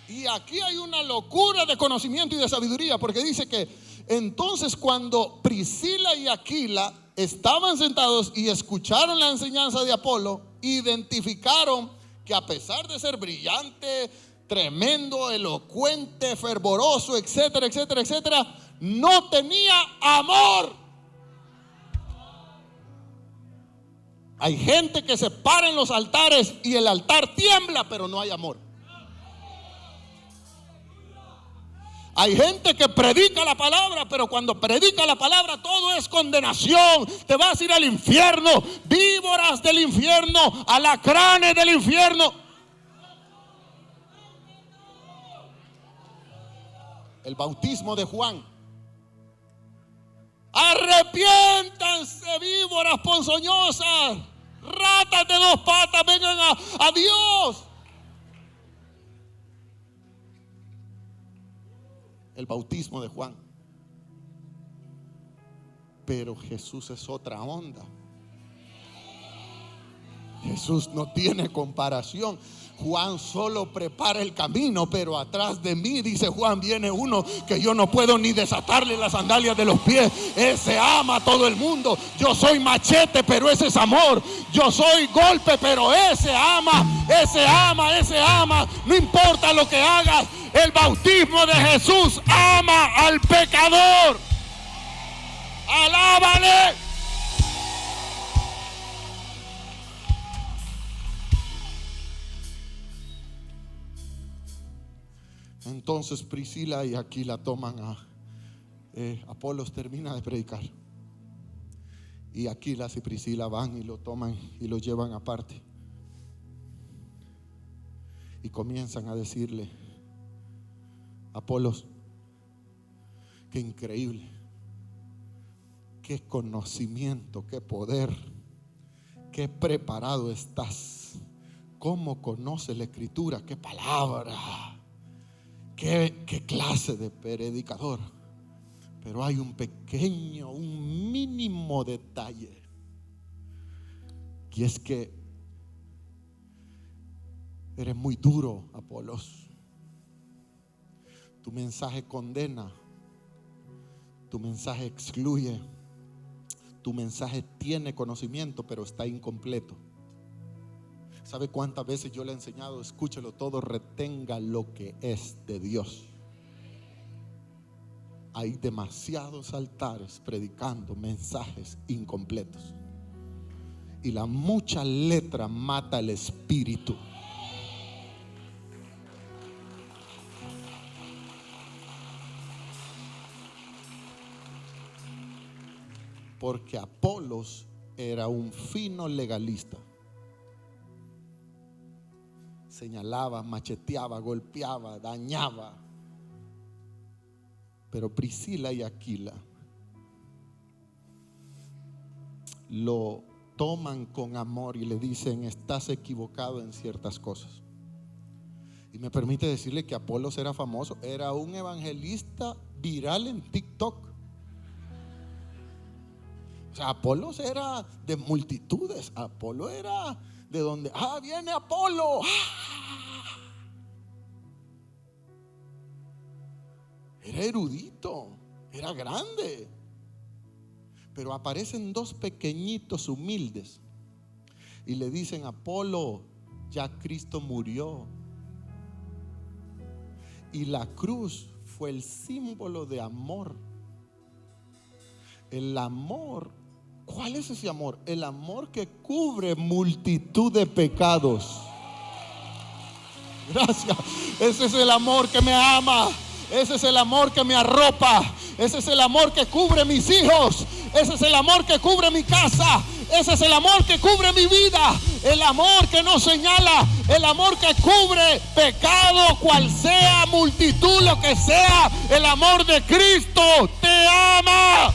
Y aquí hay una locura de conocimiento y de sabiduría, porque dice que entonces cuando Priscila y Aquila estaban sentados y escucharon la enseñanza de Apolo, identificaron que a pesar de ser brillante, tremendo, elocuente, fervoroso, etcétera, etcétera, etcétera, no tenía amor. Hay gente que se para en los altares y el altar tiembla, pero no hay amor. Hay gente que predica la palabra, pero cuando predica la palabra todo es condenación. Te vas a ir al infierno, víboras del infierno, alacranes del infierno. El bautismo de Juan. Arrepiéntanse, víboras ponzoñosas, ratas de dos patas, vengan a Dios. El bautismo de Juan. Pero Jesús es otra onda. Jesús no tiene comparación. Juan solo prepara el camino, pero atrás de mí, dice Juan, viene uno que yo no puedo ni desatarle las sandalias de los pies. Ese ama a todo el mundo. Yo soy machete, pero ese es amor. Yo soy golpe, pero ese ama, ese ama, ese ama. No importa lo que hagas, el bautismo de Jesús ama al pecador. Alábale. Entonces Priscila y Aquila toman a Apolos, termina de predicar, y Aquila y Priscila van y lo toman y lo llevan aparte y comienzan a decirle: Apolos, qué increíble, qué conocimiento, qué poder, qué preparado estás, cómo conoces la escritura, qué palabra, qué clase de predicador. Pero hay un mínimo detalle, y es que eres muy duro, Apolos. Tu mensaje condena, tu mensaje excluye, tu mensaje tiene conocimiento, pero está incompleto. ¿Sabe cuántas veces yo le he enseñado? Escúchelo todo, retenga lo que es de Dios. Hay demasiados altares predicando mensajes incompletos. Y la mucha letra mata el espíritu. Porque Apolos era un fino legalista. Señalaba, macheteaba, golpeaba, dañaba. Pero Priscila y Aquila lo toman con amor y le dicen: estás equivocado en ciertas cosas. Y me permite decirle que Apolos era famoso, era un evangelista viral en TikTok. O sea, Apolos era de multitudes. Apolo era de donde, viene Apolo. Era erudito, era grande. Pero aparecen dos pequeñitos humildes y le dicen: Apolo, ya Cristo murió. Y la cruz fue el símbolo de amor. El amor, ¿cuál es ese amor? El amor que cubre multitud de pecados. Gracias. Ese es el amor que me ama. Ese es el amor que me arropa. Ese es el amor que cubre mis hijos. Ese es el amor que cubre mi casa. Ese es el amor que cubre mi vida. El amor que no señala. El amor que cubre pecado, cual sea, multitud, lo que sea. El amor de Cristo te ama.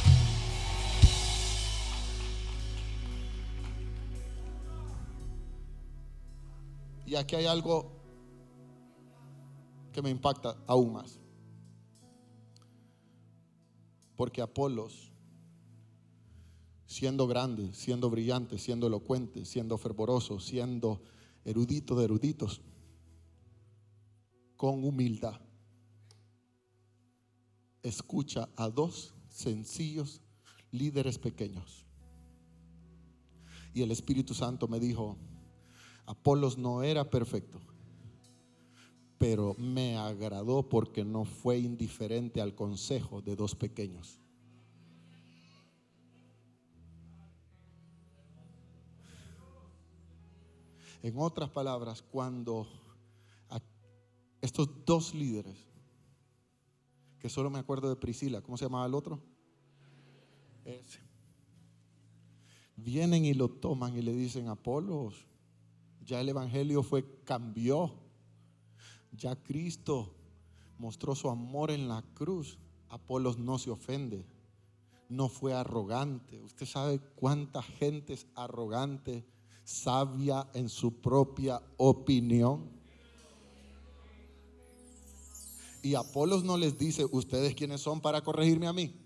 Y aquí hay algo que me impacta aún más. Porque Apolos, siendo grande, siendo brillante, siendo elocuente, siendo fervoroso, siendo erudito de eruditos, con humildad, escucha a dos sencillos líderes pequeños. Y el Espíritu Santo me dijo: Apolos no era perfecto, pero me agradó porque no fue indiferente al consejo de dos pequeños. En otras palabras, cuando estos dos líderes, que solo me acuerdo de Priscila, ¿cómo se llamaba el otro? Ese. Vienen y lo toman y le dicen: Apolos, ya el evangelio cambió. Ya Cristo mostró su amor en la cruz. Apolos no se ofende, no fue arrogante. Usted sabe cuánta gente es arrogante, sabia en su propia opinión. Y Apolos no les dice: ¿ustedes quiénes son para corregirme a mí?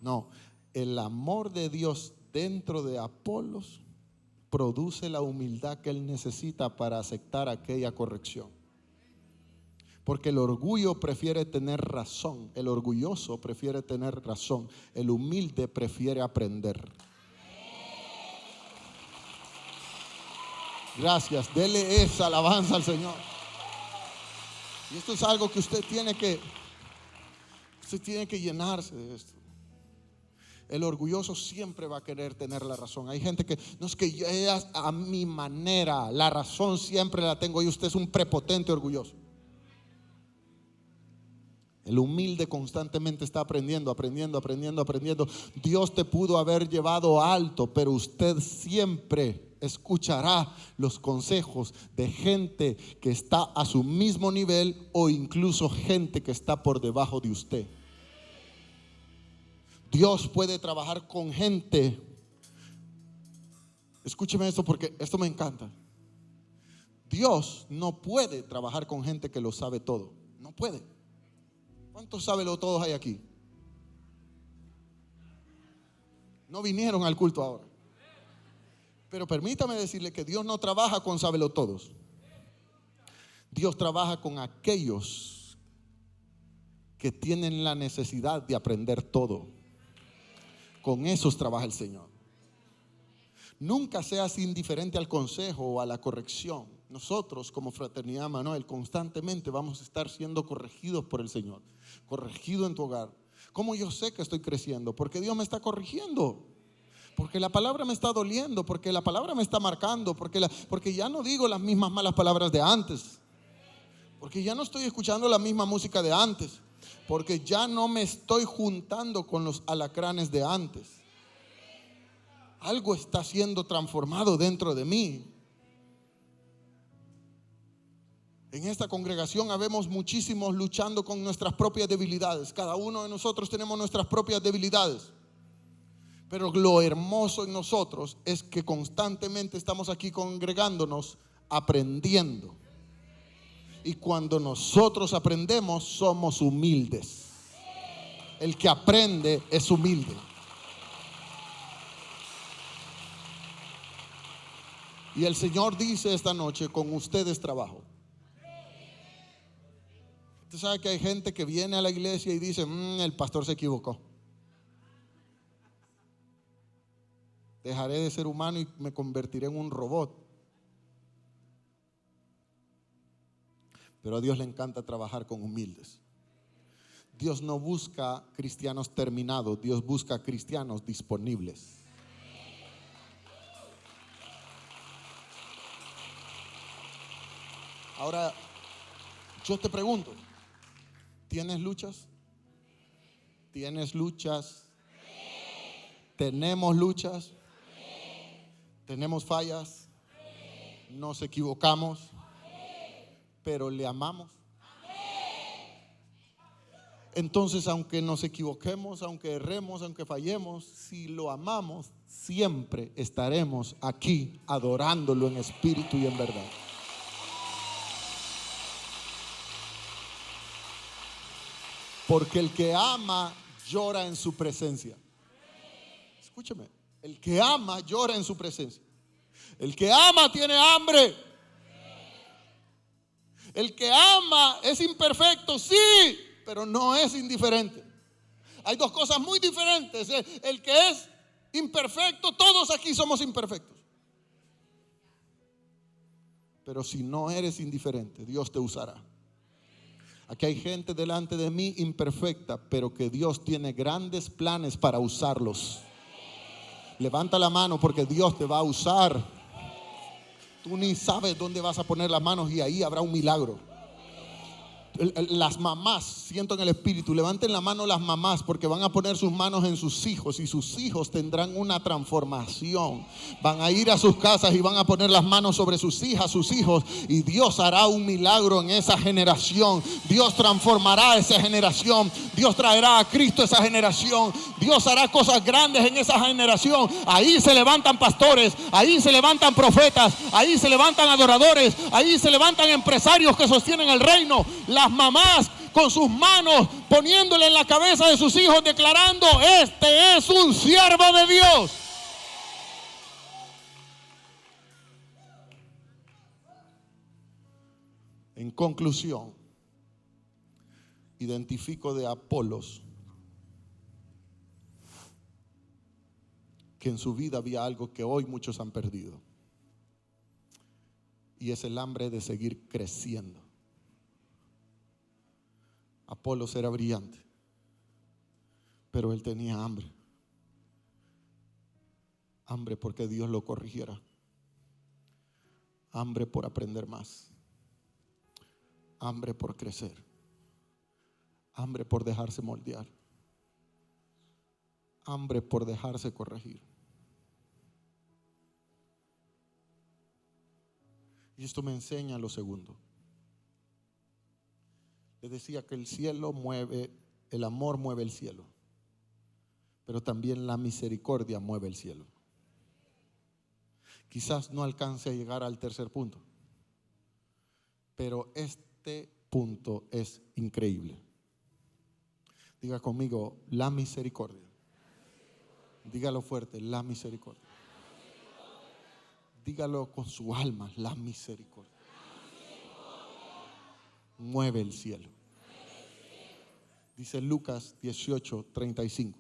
No, el amor de Dios dentro de Apolos produce la humildad que él necesita para aceptar aquella corrección. Porque el orgullo prefiere tener razón, el orgulloso prefiere tener razón, el humilde prefiere aprender. Gracias, dele esa alabanza al Señor. Y esto es algo que usted tiene que llenarse de esto. El orgulloso siempre va a querer tener la razón. Hay gente que no es que yo a mi manera, la razón siempre la tengo y usted es un prepotente orgulloso. El humilde constantemente está aprendiendo. Dios te pudo haber llevado alto, pero usted siempre escuchará los consejos de gente que está a su mismo nivel o incluso gente que está por debajo de usted. Dios puede trabajar con gente. Escúcheme esto porque esto me encanta. Dios no puede trabajar con gente que lo sabe todo. No puede. ¿Cuántos sábelo todos hay aquí? No vinieron al culto ahora. Pero permítame decirle que Dios no trabaja con sábelo todos. Dios trabaja con aquellos que tienen la necesidad de aprender todo. Con esos trabaja el Señor. Nunca seas indiferente al consejo o a la corrección. Nosotros como Fraternidad Manuel constantemente vamos a estar siendo corregidos por el Señor. Corregido en tu hogar. ¿Cómo yo sé que estoy creciendo? Porque Dios me está corrigiendo. Porque la palabra me está doliendo. Porque la palabra me está marcando. Porque ya no digo las mismas malas palabras de antes. Porque ya no estoy escuchando la misma música de antes. Porque ya no me estoy juntando con los alacranes de antes. Algo está siendo transformado dentro de mí. En esta congregación habemos muchísimos luchando con nuestras propias debilidades. Cada uno de nosotros tenemos nuestras propias debilidades. Pero lo hermoso en nosotros es que constantemente estamos aquí congregándonos, aprendiendo. Y cuando nosotros aprendemos, somos humildes. El que aprende es humilde. Y el Señor dice esta noche: con ustedes trabajo. Usted sabe que hay gente que viene a la iglesia y dice: el pastor se equivocó. Dejaré de ser humano y me convertiré en un robot. Pero a Dios le encanta trabajar con humildes. Dios no busca cristianos terminados, Dios busca cristianos disponibles. Ahora, yo te pregunto, ¿tienes luchas? ¿Tienes luchas? ¿Tenemos luchas? ¿Tenemos fallas? ¿Nos equivocamos? ¿Pero le amamos? Entonces, aunque nos equivoquemos, aunque erremos, aunque fallemos, si lo amamos, siempre estaremos aquí adorándolo en espíritu y en verdad. Porque el que ama llora en su presencia. Escúcheme, el que ama llora en su presencia. El que ama tiene hambre. El que ama es imperfecto, sí, pero no es indiferente. Hay dos cosas muy diferentes. El que es imperfecto, todos aquí somos imperfectos. Pero si no eres indiferente, Dios te usará. Aquí hay gente delante de mí imperfecta, pero que Dios tiene grandes planes para usarlos. Levanta la mano porque Dios te va a usar. Tú ni sabes dónde vas a poner las manos y ahí habrá un milagro. Las mamás, siento en el espíritu, levanten la mano las mamás, porque van a poner sus manos en sus hijos y sus hijos tendrán una transformación. Van a ir a sus casas y van a poner las manos sobre sus hijas, sus hijos, y Dios hará un milagro en esa generación. Dios transformará esa generación. Dios traerá a Cristo a esa generación. Dios hará cosas grandes en esa generación. Ahí se levantan pastores, ahí se levantan profetas, ahí se levantan adoradores, ahí se levantan empresarios que sostienen el reino. Las mamás con sus manos poniéndole en la cabeza de sus hijos, declarando: este es un siervo de Dios. En conclusión, identifico de Apolos que en su vida había algo que hoy muchos han perdido, y es el hambre de seguir creciendo. Apolos era brillante, pero él tenía hambre. Hambre porque Dios lo corrigiera. Hambre por aprender más. Hambre por crecer. Hambre por dejarse moldear. Hambre por dejarse corregir. Y esto me enseña lo segundo. Les decía que el cielo mueve, el amor mueve el cielo, pero también la misericordia mueve el cielo. Quizás no alcance a llegar al tercer punto, pero este punto es increíble. Diga conmigo: la misericordia. Dígalo fuerte: la misericordia. Dígalo con su alma: la misericordia mueve el cielo. Dice Lucas 18:35.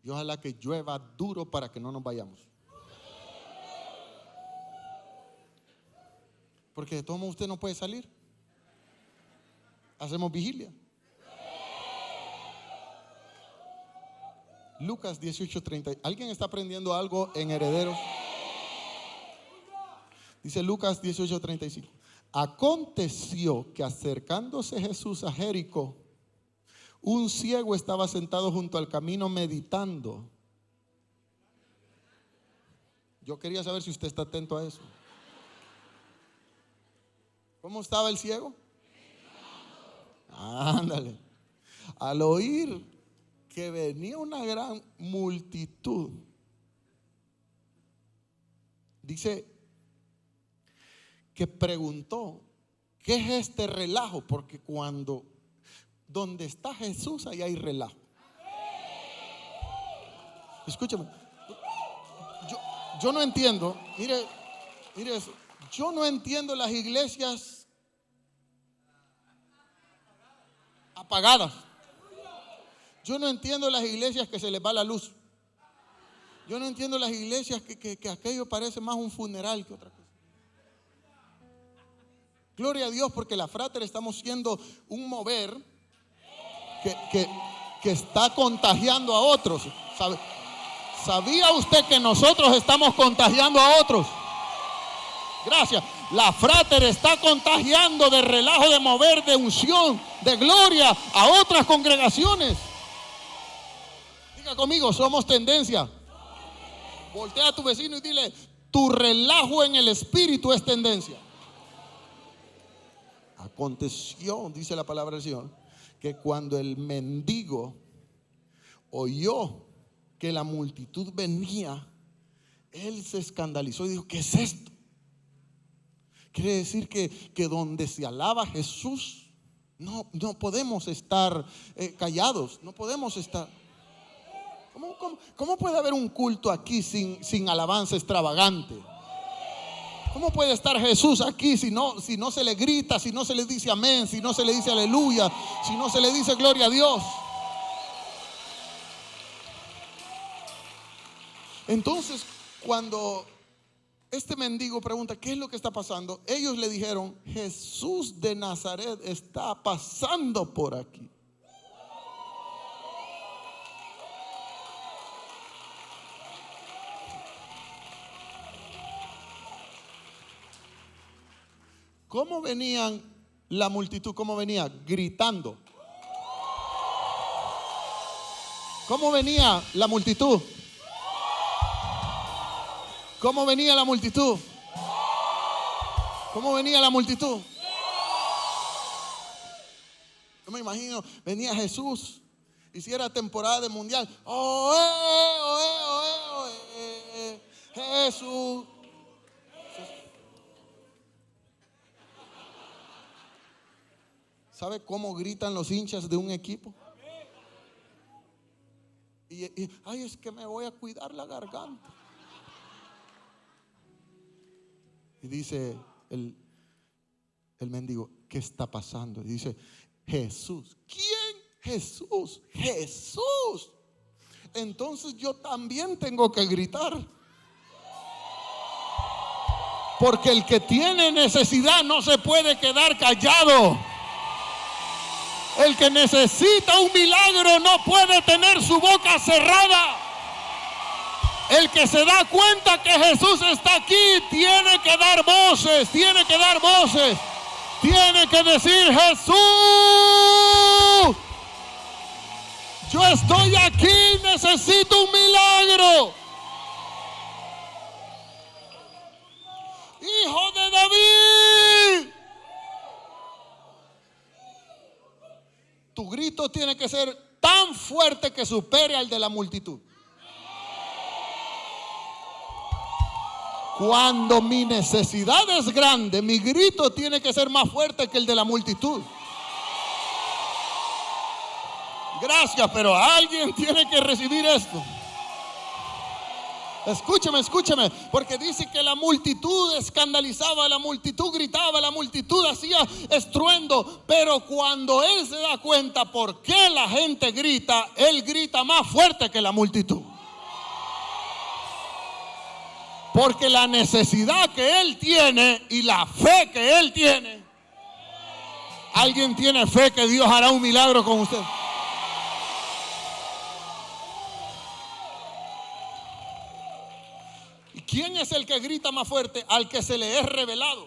Y ojalá que llueva duro para que no nos vayamos. Porque de todo modo usted no puede salir. Hacemos vigilia. Lucas 18:30. ¿Alguien está aprendiendo algo en Herederos? Dice Lucas 18:35. Aconteció que acercándose Jesús a Jericó, un ciego estaba sentado junto al camino meditando. Yo quería saber si usted está atento a eso. ¿Cómo estaba el ciego? Ándale. Al oír que venía una gran multitud, dice que preguntó: ¿qué es este relajo? Porque donde está Jesús, ahí hay relajo. Escúchame, yo no entiendo, mire eso, yo no entiendo las iglesias apagadas. Yo no entiendo las iglesias que se les va la luz. Yo no entiendo las iglesias que aquello parece más un funeral que otra cosa. Gloria a Dios, porque la Frater estamos siendo un mover que está contagiando a otros. ¿Sabía usted que nosotros estamos contagiando a otros? Gracias. La Frater está contagiando de relajo, de mover, de unción, de gloria a otras congregaciones. Diga conmigo, somos tendencia. Voltea a tu vecino y dile: tu relajo en el espíritu es tendencia. Aconteció, dice la palabra del Señor, que cuando el mendigo oyó que la multitud venía, él se escandalizó y dijo: ¿qué es esto? Quiere decir que donde se alaba a Jesús, no podemos estar callados, no podemos estar. ¿Cómo puede haber un culto aquí sin alabanza extravagante? ¿Cómo puede estar Jesús aquí si no se le grita, si no se le dice amén, si no se le dice aleluya, si no se le dice gloria a Dios? Entonces, cuando este mendigo pregunta: ¿qué es lo que está pasando?, ellos le dijeron: Jesús de Nazaret está pasando por aquí. ¿Cómo venían la multitud? ¿Cómo venía? Gritando. ¿Cómo venía la multitud? ¿Cómo venía la multitud? ¿Cómo venía la multitud? Yo me imagino, venía Jesús, hiciera temporada de mundial. Jesús. ¿Sabe cómo gritan los hinchas de un equipo? Ay, es que me voy a cuidar la garganta. Y dice el mendigo: ¿qué está pasando? Y dice: Jesús. ¿Quién? Jesús. Jesús. Entonces yo también tengo que gritar. Porque el que tiene necesidad no se puede quedar callado. El que necesita un milagro no puede tener su boca cerrada. El que se da cuenta que Jesús está aquí tiene que dar voces, tiene que dar voces. Tiene que decir: Jesús, yo estoy aquí, necesito un milagro. Hijo de David. Tu grito tiene que ser tan fuerte que supere al de la multitud. Cuando mi necesidad es grande, mi grito tiene que ser más fuerte que el de la multitud. Gracias, pero alguien tiene que recibir esto. Escúcheme, porque dice que la multitud escandalizaba, la multitud gritaba, la multitud hacía estruendo, pero cuando él se da cuenta por qué la gente grita, él grita más fuerte que la multitud. Porque la necesidad que él tiene y la fe que él tiene. ¿Alguien tiene fe que Dios hará un milagro con usted? ¿Y quién es el que grita más fuerte? Al que se le es revelado.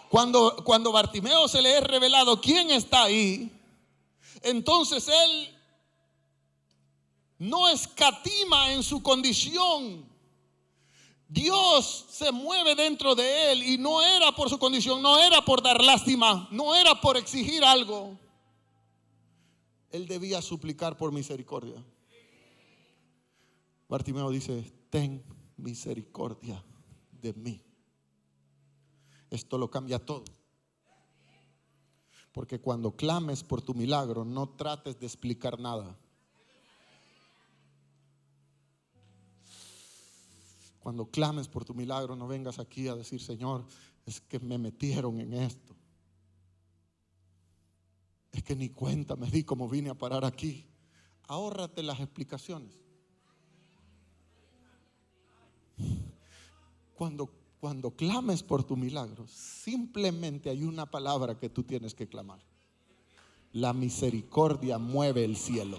Cuando Bartimeo se le es revelado quién está ahí, entonces él no escatima en su condición. Dios se mueve dentro de él y no era por su condición, no era por dar lástima, no era por exigir algo. Él debía suplicar por misericordia. Bartimeo dice: ten misericordia de mí. Esto lo cambia todo. Porque cuando clames por tu milagro, no trates de explicar nada. Cuando clames por tu milagro, no vengas aquí a decir: Señor, es que me metieron en esto. Es que ni cuenta me di cómo vine a parar aquí. Ahórrate las explicaciones. Cuando clames por tu milagro, simplemente hay una palabra que tú tienes que clamar. La misericordia mueve el cielo.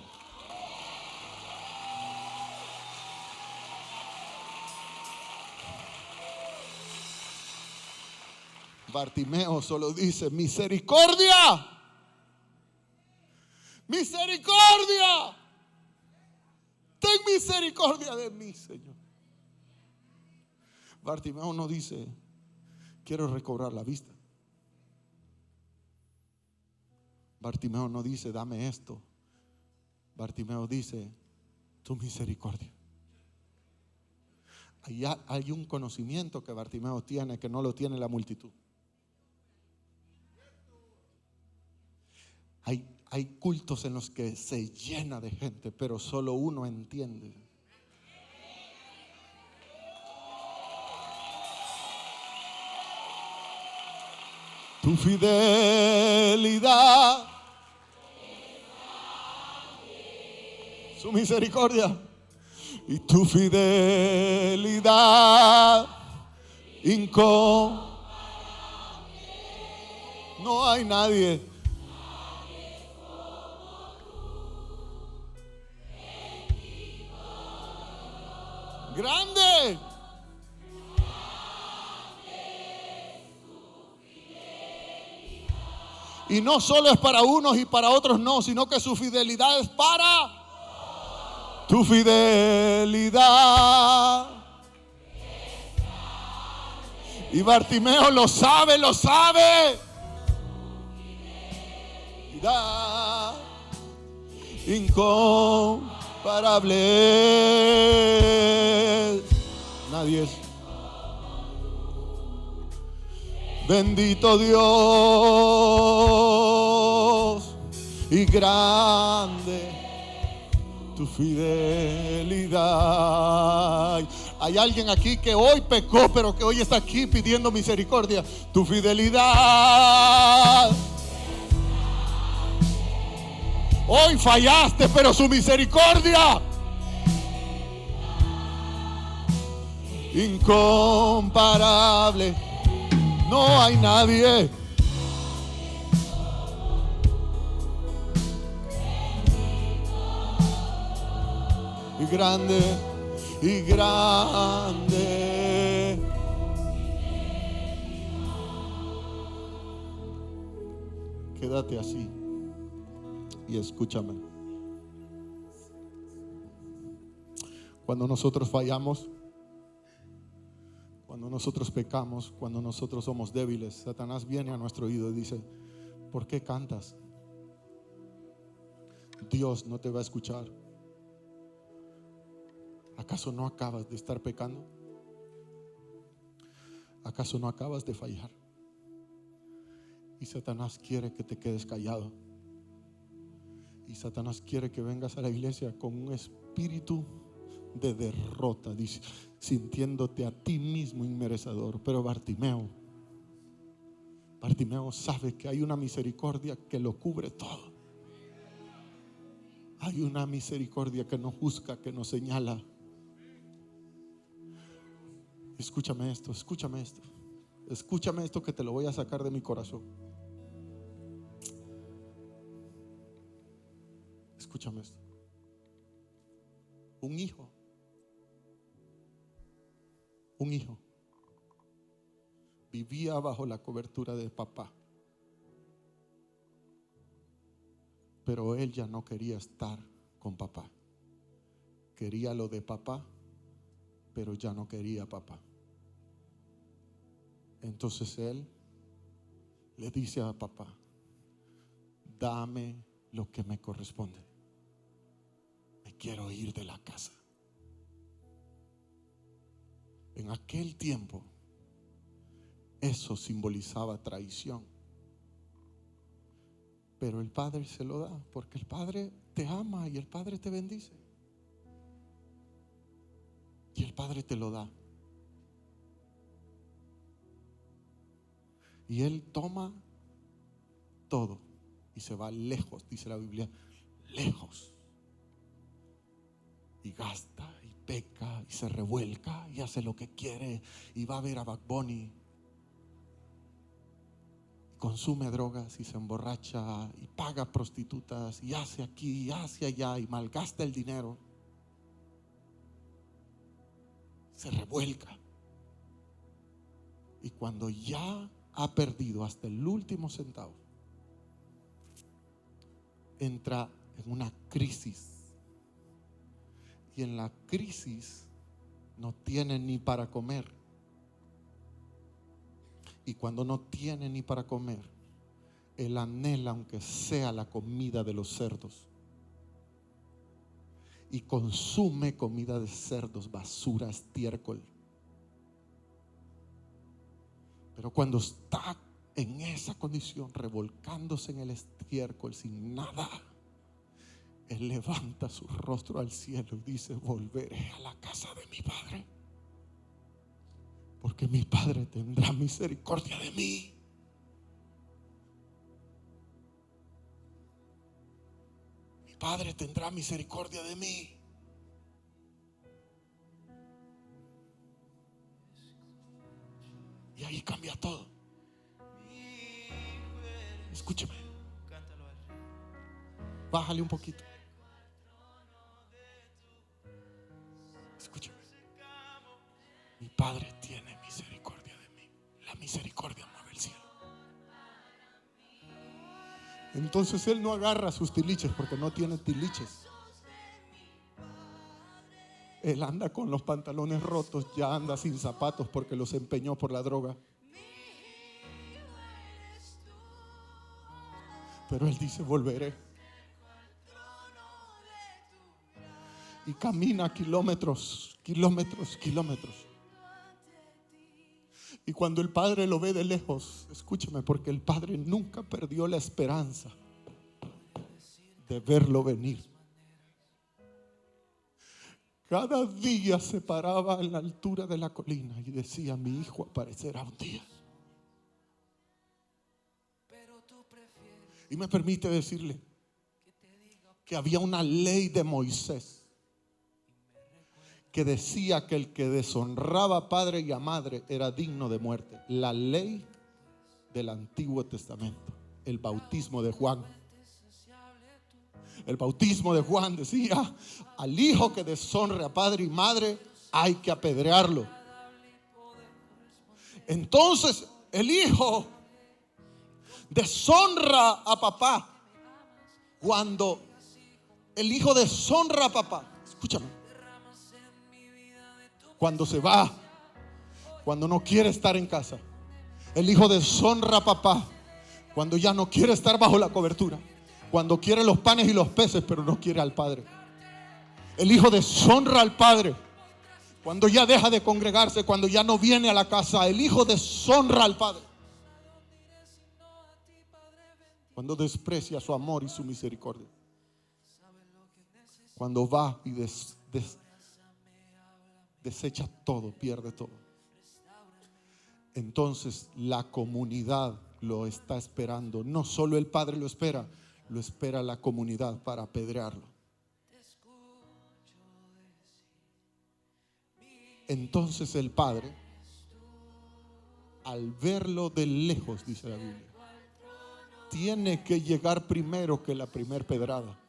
Bartimeo solo dice: misericordia, misericordia, ten misericordia de mí, Señor. Bartimeo no dice: quiero recobrar la vista. Bartimeo no dice: dame esto. Bartimeo dice: tu misericordia. Allá hay un conocimiento que Bartimeo tiene que no lo tiene la multitud. Hay cultos en los que se llena de gente, pero solo uno entiende. Tu fidelidad, su misericordia y tu fidelidad incomparable. No hay nadie. Grande. Y no solo es para unos y para otros no, sino que su fidelidad es para tu fidelidad. Y Bartimeo lo sabe, lo sabe. Fidelidad incomparable. Nadie es. Bendito Dios y grande tu fidelidad. Hay alguien aquí que hoy pecó, pero que hoy está aquí pidiendo misericordia. Tu fidelidad. Hoy fallaste, pero su misericordia incomparable. No hay nadie. Y grande, y grande. Quédate así y escúchame. Cuando nosotros fallamos, cuando nosotros pecamos, cuando nosotros somos débiles, Satanás viene a nuestro oído y dice: ¿por qué cantas? Dios no te va a escuchar. ¿Acaso no acabas de estar pecando? ¿Acaso no acabas de fallar? Y Satanás quiere que te quedes callado. Y Satanás quiere que vengas a la iglesia con un espíritu de derrota, dice, sintiéndote a ti mismo inmerecedor. Pero Bartimeo sabe que hay una misericordia que lo cubre todo. Hay una misericordia que no juzga, que no señala. Escúchame esto, escúchame esto. Escúchame esto que te lo voy a sacar de mi corazón. Escúchame esto. Un hijo vivía bajo la cobertura de papá, pero él ya no quería estar con papá. Quería lo de papá, pero ya no quería papá. Entonces él le dice a papá: dame lo que me corresponde. Me quiero ir de la casa. En aquel tiempo eso simbolizaba traición, pero el Padre se lo da porque el Padre te ama y el Padre te bendice y el Padre te lo da. Y él toma todo y se va lejos, dice la Biblia, lejos, y gasta y peca y se revuelca y hace lo que quiere y va a ver a Bad Bunny, consume drogas y se emborracha y paga prostitutas y hace aquí y hace allá y malgasta el dinero, se revuelca, y cuando ya ha perdido hasta el último centavo, entra en una crisis. Y en la crisis no tiene ni para comer. Y cuando no tiene ni para comer, él anhela aunque sea la comida de los cerdos. Y consume comida de cerdos, basura, estiércol. Pero cuando está en esa condición, revolcándose en el estiércol sin nada, él levanta su rostro al cielo y dice: volveré a la casa de mi padre, porque mi padre tendrá misericordia de mí. Mi padre tendrá misericordia de mí. Y ahí cambia todo. Escúcheme. Bájale un poquito. Escúchame. Mi Padre tiene misericordia de mí. La misericordia mueve el cielo. Entonces él no agarra sus tiliches, porque no tiene tiliches. Él anda con los pantalones rotos, ya anda sin zapatos porque los empeñó por la droga. Pero él dice: volveré. Y camina kilómetros, kilómetros, kilómetros. Y cuando el padre lo ve de lejos, escúcheme, porque el padre nunca perdió la esperanza de verlo venir. Cada día se paraba en la altura de la colina y decía: mi hijo aparecerá un día. Y me permite decirle que había una ley de Moisés que decía que el que deshonraba a padre y a madre era digno de muerte. La ley del Antiguo Testamento, el bautismo de Juan. El bautismo de Juan decía: al hijo que deshonre a padre y madre hay que apedrearlo. Entonces el hijo deshonra a papá. Cuando el hijo deshonra a papá, escúchame, cuando se va, cuando no quiere estar en casa, el hijo deshonra a papá. Cuando ya no quiere estar bajo la cobertura, cuando quiere los panes y los peces pero no quiere al padre. El hijo deshonra al padre cuando ya deja de congregarse, cuando ya no viene a la casa. El hijo deshonra al padre cuando desprecia su amor y su misericordia, cuando va y desecha todo, pierde todo. Entonces la comunidad lo está esperando. No solo el padre lo espera la comunidad para apedrearlo. Entonces el padre al verlo de lejos, dice la Biblia, tiene que llegar primero que la primer pedrada.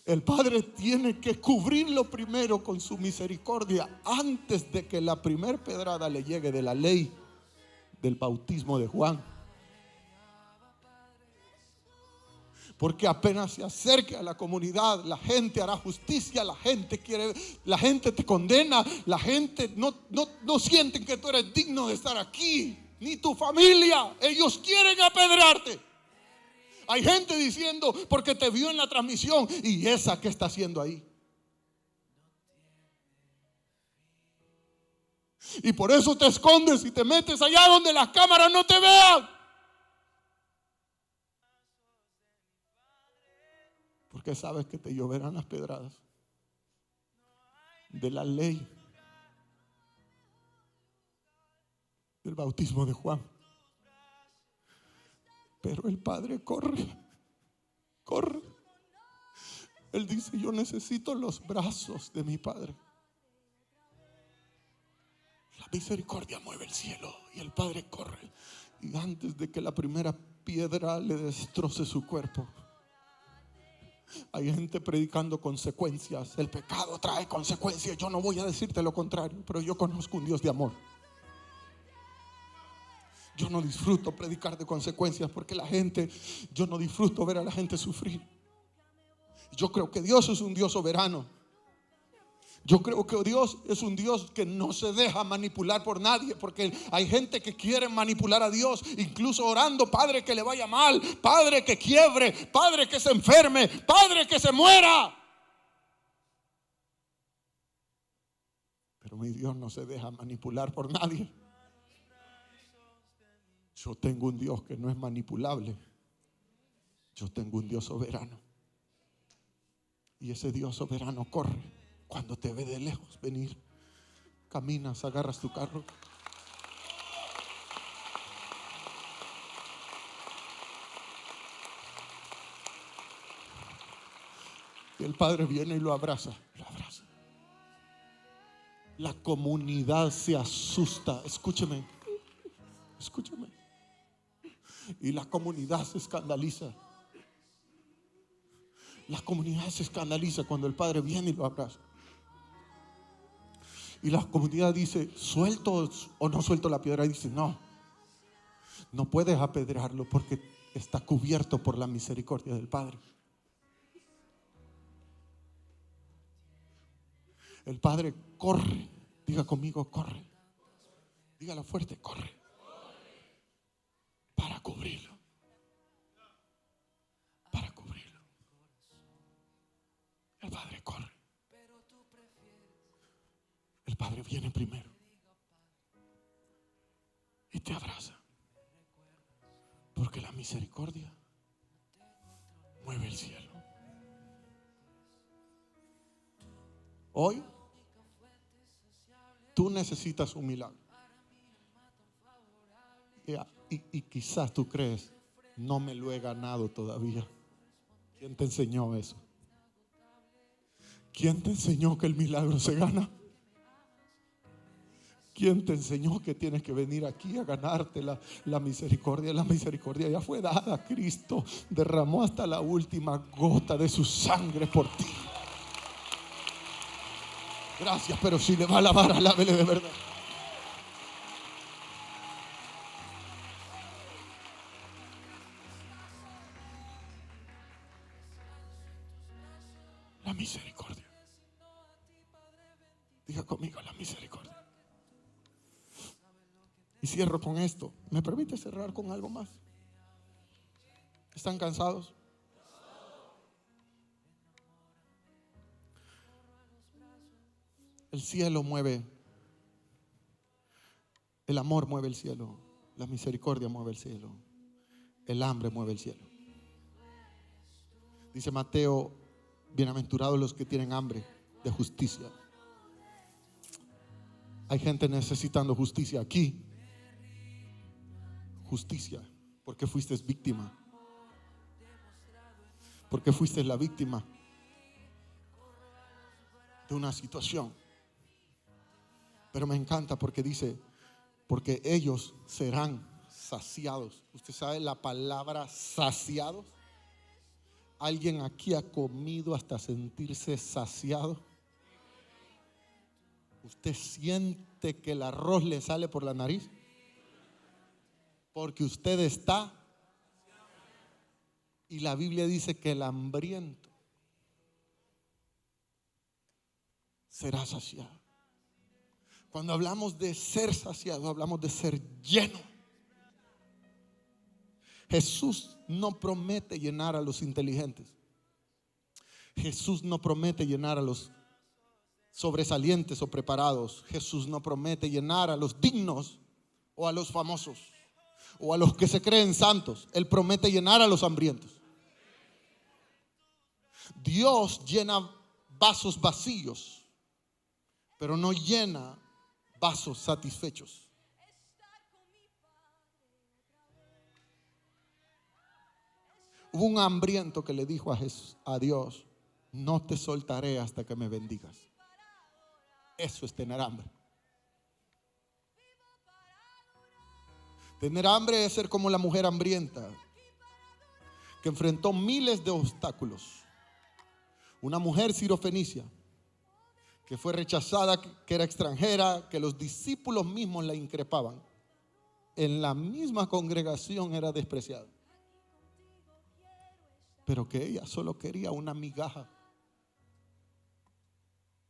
El Padre tiene que cubrirlo primero con su misericordia antes de que la primer pedrada le llegue de la ley del bautismo de Juan. Porque apenas se acerque a la comunidad, la gente hará justicia, la gente te condena, la gente no sienten que tú eres digno de estar aquí, ni tu familia. Ellos quieren apedrearte. Hay gente diciendo, porque te vio en la transmisión, ¿y esa qué está haciendo ahí? Y por eso te escondes y te metes allá donde las cámaras no te vean. Porque sabes que te lloverán las pedradas de la ley del bautismo de Juan. Pero el Padre corre. Él dice, yo necesito los brazos de mi Padre. La misericordia mueve el cielo y el Padre corre. Y antes de que la primera piedra le destroce su cuerpo, hay gente predicando consecuencias. El pecado trae consecuencias. Yo no voy a decirte lo contrario, pero yo conozco un Dios de amor. Yo no disfruto predicar de consecuencias porque yo no disfruto ver a la gente sufrir. Yo creo que Dios es un Dios soberano. Yo creo que Dios es un Dios que no se deja manipular por nadie, porque hay gente que quiere manipular a Dios, incluso orando, Padre, que le vaya mal, Padre, que quiebre, Padre, que se enferme, Padre, que se muera. Pero mi Dios no se deja manipular por nadie. Yo tengo un Dios que no es manipulable. Yo tengo un Dios soberano. Y ese Dios soberano corre cuando te ve de lejos venir. Caminas, agarras tu carro. Y el Padre viene y lo abraza. La comunidad se asusta. Escúcheme. Y la comunidad se escandaliza. La comunidad se escandaliza cuando el Padre viene y lo abraza. Y la comunidad dice, ¿suelto o no suelto la piedra? Y dice, no puedes apedrearlo porque está cubierto por la misericordia del Padre. El Padre corre. Diga conmigo, corre. Dígalo fuerte, corre. Para cubrirlo. El Padre corre. El Padre viene primero y te abraza. Porque la misericordia mueve el cielo. Hoy tú necesitas un milagro. Y quizás tú crees, no me lo he ganado todavía. ¿Quién te enseñó eso? ¿Quién te enseñó que el milagro se gana? ¿Quién te enseñó que tienes que venir aquí a ganarte la misericordia? La misericordia ya fue dada. Cristo derramó hasta la última gota de su sangre por ti. Gracias, pero si le va a alabar, alábele de verdad. La misericordia. Diga conmigo, la misericordia. Y cierro con esto. ¿Me permite cerrar con algo más? ¿Están cansados? El cielo mueve. El amor mueve el cielo. La misericordia mueve el cielo. El hambre mueve el cielo. Dice Mateo, bienaventurados los que tienen hambre de justicia. Hay gente necesitando justicia aquí. Justicia, porque fuiste víctima. Porque fuiste la víctima de una situación. Pero me encanta porque dice, porque ellos serán saciados. ¿Usted sabe la palabra saciados? ¿Alguien aquí ha comido hasta sentirse saciado? ¿Usted siente que el arroz le sale por la nariz? Porque usted está. Y la Biblia dice que el hambriento será saciado. Cuando hablamos de ser saciado, hablamos de ser lleno. Jesús no promete llenar a los inteligentes. Jesús no promete llenar a los sobresalientes o preparados. Jesús no promete llenar a los dignos o a los famosos o a los que se creen santos. Él promete llenar a los hambrientos. Dios llena vasos vacíos, pero no llena vasos satisfechos. Hubo un hambriento que le dijo a Dios, no te soltaré hasta que me bendigas. Eso es tener hambre. Tener hambre es ser como la mujer hambrienta que enfrentó miles de obstáculos. Una mujer sirofenicia que fue rechazada, que era extranjera, que los discípulos mismos la increpaban. En la misma congregación era despreciada. Pero que ella solo quería una migaja.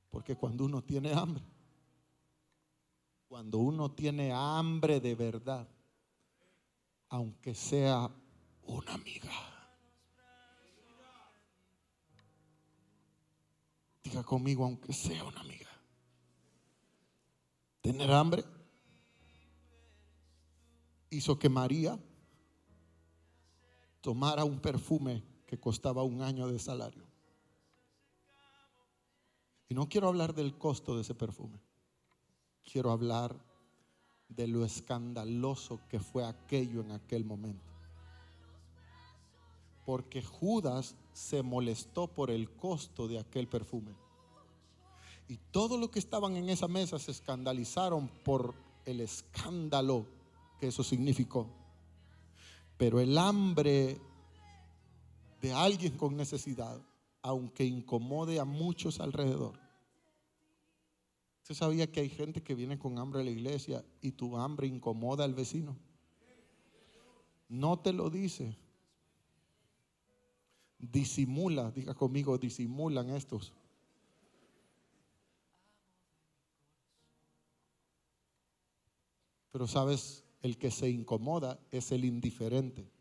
Porque cuando uno tiene hambre de verdad, aunque sea una migaja. Diga conmigo, aunque sea una migaja. Tener hambre hizo que María tomara un perfume que costaba 1 año de salario. Y no quiero hablar del costo de ese perfume. Quiero hablar de lo escandaloso que fue aquello en aquel momento. Porque Judas se molestó por el costo de aquel perfume. Y todos los que estaban en esa mesa se escandalizaron por el escándalo que eso significó. Pero el hambre de alguien con necesidad, aunque incomode a muchos alrededor. ¿Usted sabía que hay gente que viene con hambre a la iglesia y tu hambre incomoda al vecino? No te lo dice. Disimula, diga conmigo, disimulan estos. Pero sabes, el que se incomoda es el indiferente.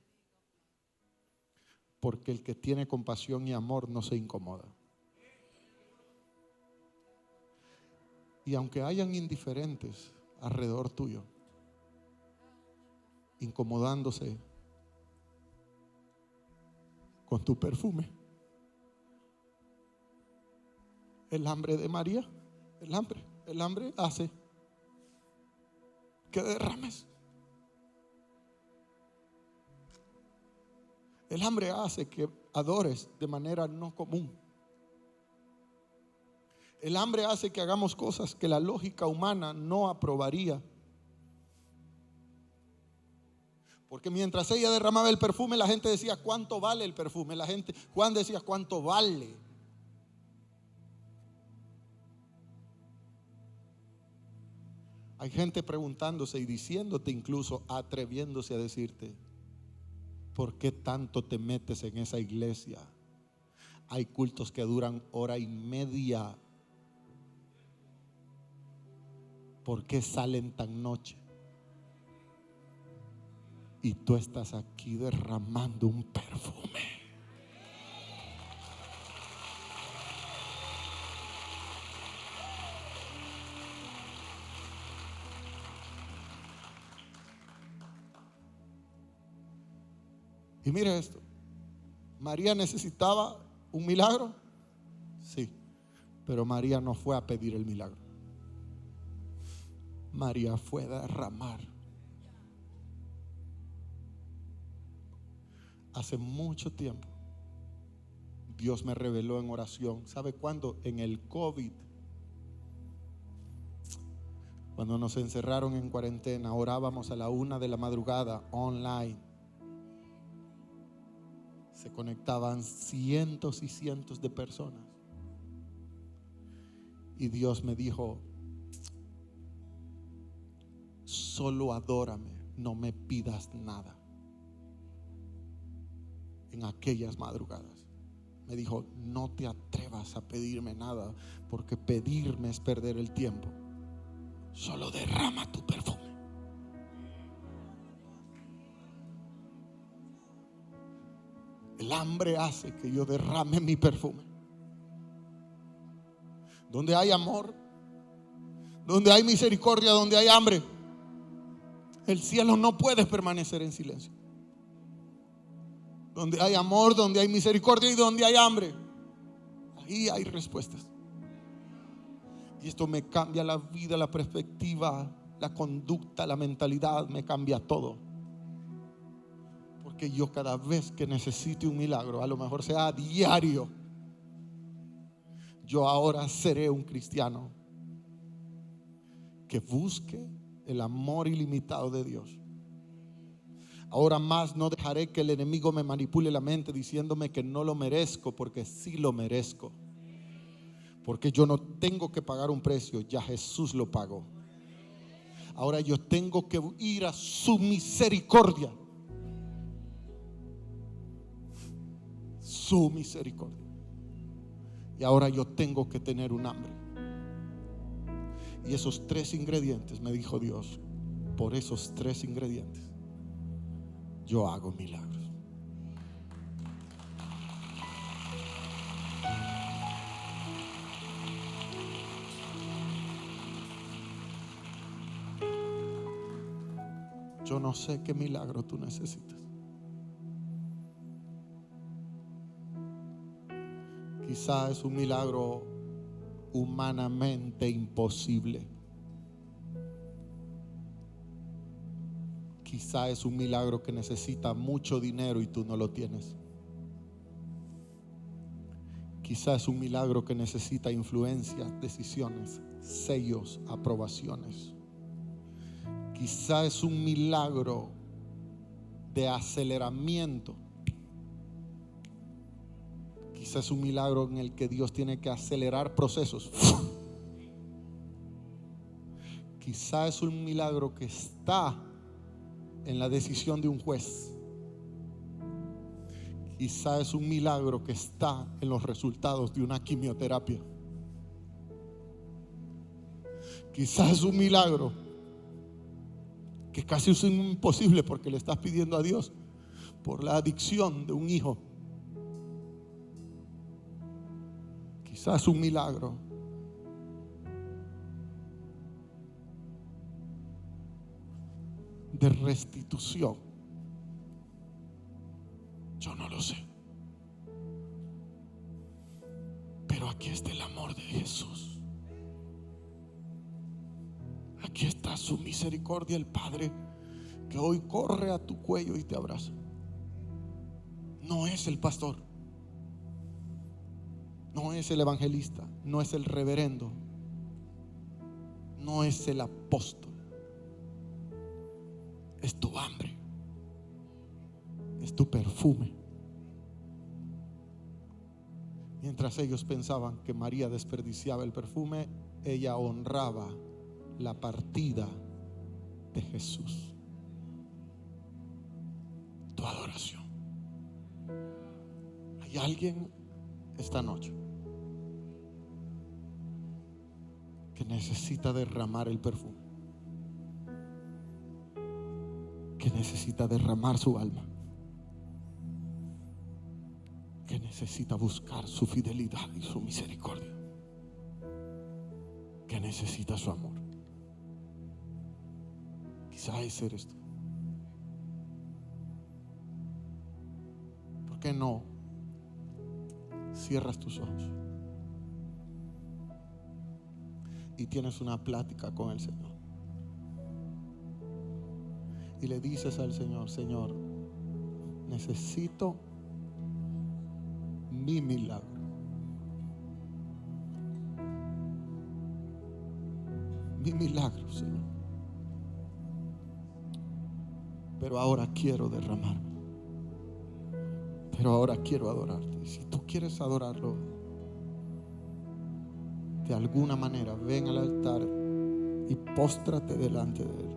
Porque el que tiene compasión y amor no se incomoda. Y aunque hayan indiferentes alrededor tuyo, incomodándose con tu perfume, el hambre de María, el hambre hace que derrames. El hambre hace que adores de manera no común. El hambre hace que hagamos cosas que la lógica humana no aprobaría. Porque mientras ella derramaba el perfume, la gente decía, ¿cuánto vale el perfume? Juan decía, ¿cuánto vale? Hay gente preguntándose y diciéndote, incluso atreviéndose a decirte, ¿por qué tanto te metes en esa iglesia? Hay cultos que duran 1:30 horas. ¿Por qué salen tan noche? Y tú estás aquí derramando un perfume. Y mire esto, María necesitaba un milagro, sí, pero María no fue a pedir el milagro. María fue a derramar. Hace mucho tiempo Dios me reveló en oración. ¿Sabe cuándo? En el COVID. Cuando nos encerraron en cuarentena, orábamos a la 1 de la madrugada online. Se conectaban cientos y cientos de personas. Y Dios me dijo: solo adórame, no me pidas nada. En aquellas madrugadas me dijo: no te atrevas a pedirme nada, porque pedirme es perder el tiempo. Solo derrama tu perfume. El hambre hace que yo derrame mi perfume. Donde hay amor, donde hay misericordia, donde hay hambre, el cielo no puede permanecer en silencio. Donde hay amor, donde hay misericordia y donde hay hambre, ahí hay respuestas. Y esto me cambia la vida, la perspectiva, la conducta, la mentalidad, me cambia todo. Porque yo cada vez que necesite un milagro, a lo mejor sea a diario, yo ahora seré un cristiano que busque el amor ilimitado de Dios. Ahora más no dejaré que el enemigo me manipule la mente diciéndome que no lo merezco, porque sí lo merezco. Porque yo no tengo que pagar un precio, ya Jesús lo pagó. Ahora yo tengo que ir a su misericordia. Su misericordia. Y ahora yo tengo que tener un hambre. Y esos 3 ingredientes, me dijo Dios, por esos 3 ingredientes yo hago milagros. Yo no sé qué milagro tú necesitas. Quizá es un milagro humanamente imposible. Quizá es un milagro que necesita mucho dinero y tú no lo tienes. Quizá es un milagro que necesita influencias, decisiones, sellos, aprobaciones. Quizá es un milagro de aceleramiento. Quizá es un milagro en el que Dios tiene que acelerar procesos. Quizá es un milagro que está en la decisión de un juez. Quizá es un milagro que está en los resultados de una quimioterapia. Quizá es un milagro que casi es imposible porque le estás pidiendo a Dios por la adicción de un hijo. Quizás es un milagro de restitución. Yo no lo sé. Pero aquí está el amor de Jesús. Aquí está su misericordia, el Padre, que hoy corre a tu cuello y te abraza. No es el pastor, no es el evangelista, no es el reverendo, no es el apóstol. Es tu hambre, es tu perfume. Mientras ellos pensaban que María desperdiciaba el perfume, ella honraba la partida de Jesús. Tu adoración. Hay alguien esta noche que necesita derramar el perfume, que necesita derramar su alma, que necesita buscar su fidelidad y su misericordia, que necesita su amor. Quizá ese eres tú. ¿Por qué no cierras tus ojos y tienes una plática con el Señor? Y le dices al Señor: Señor, necesito mi milagro. mi milagro, Señor. Pero ahora quiero derramarme. Pero ahora quiero adorarte. Y si tú quieres adorarlo de alguna manera, ven al altar y póstrate delante de Él.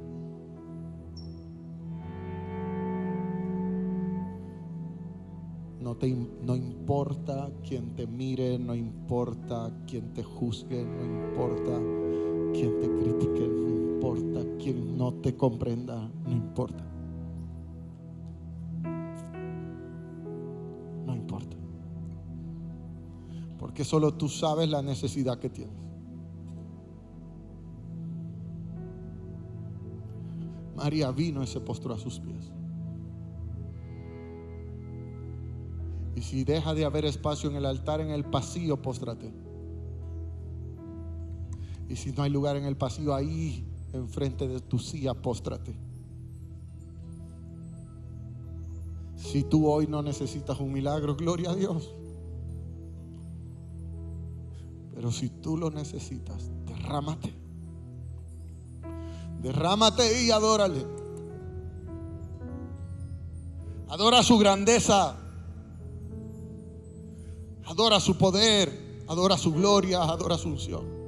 No importa quien te mire, no importa quien te juzgue, no importa quien te critique, no importa quien no te comprenda, no importa. No importa. Porque solo tú sabes la necesidad que tienes. María vino y se postró a sus pies. Y si deja de haber espacio en el altar, en el pasillo, póstrate. Y si no hay lugar en el pasillo, ahí enfrente de tu silla, póstrate. Si tú hoy no necesitas un milagro, gloria a Dios. Pero si tú lo necesitas, derrámate. Derrámate y adórale. Adora su grandeza. Adora su poder, adora su gloria, adora su unción.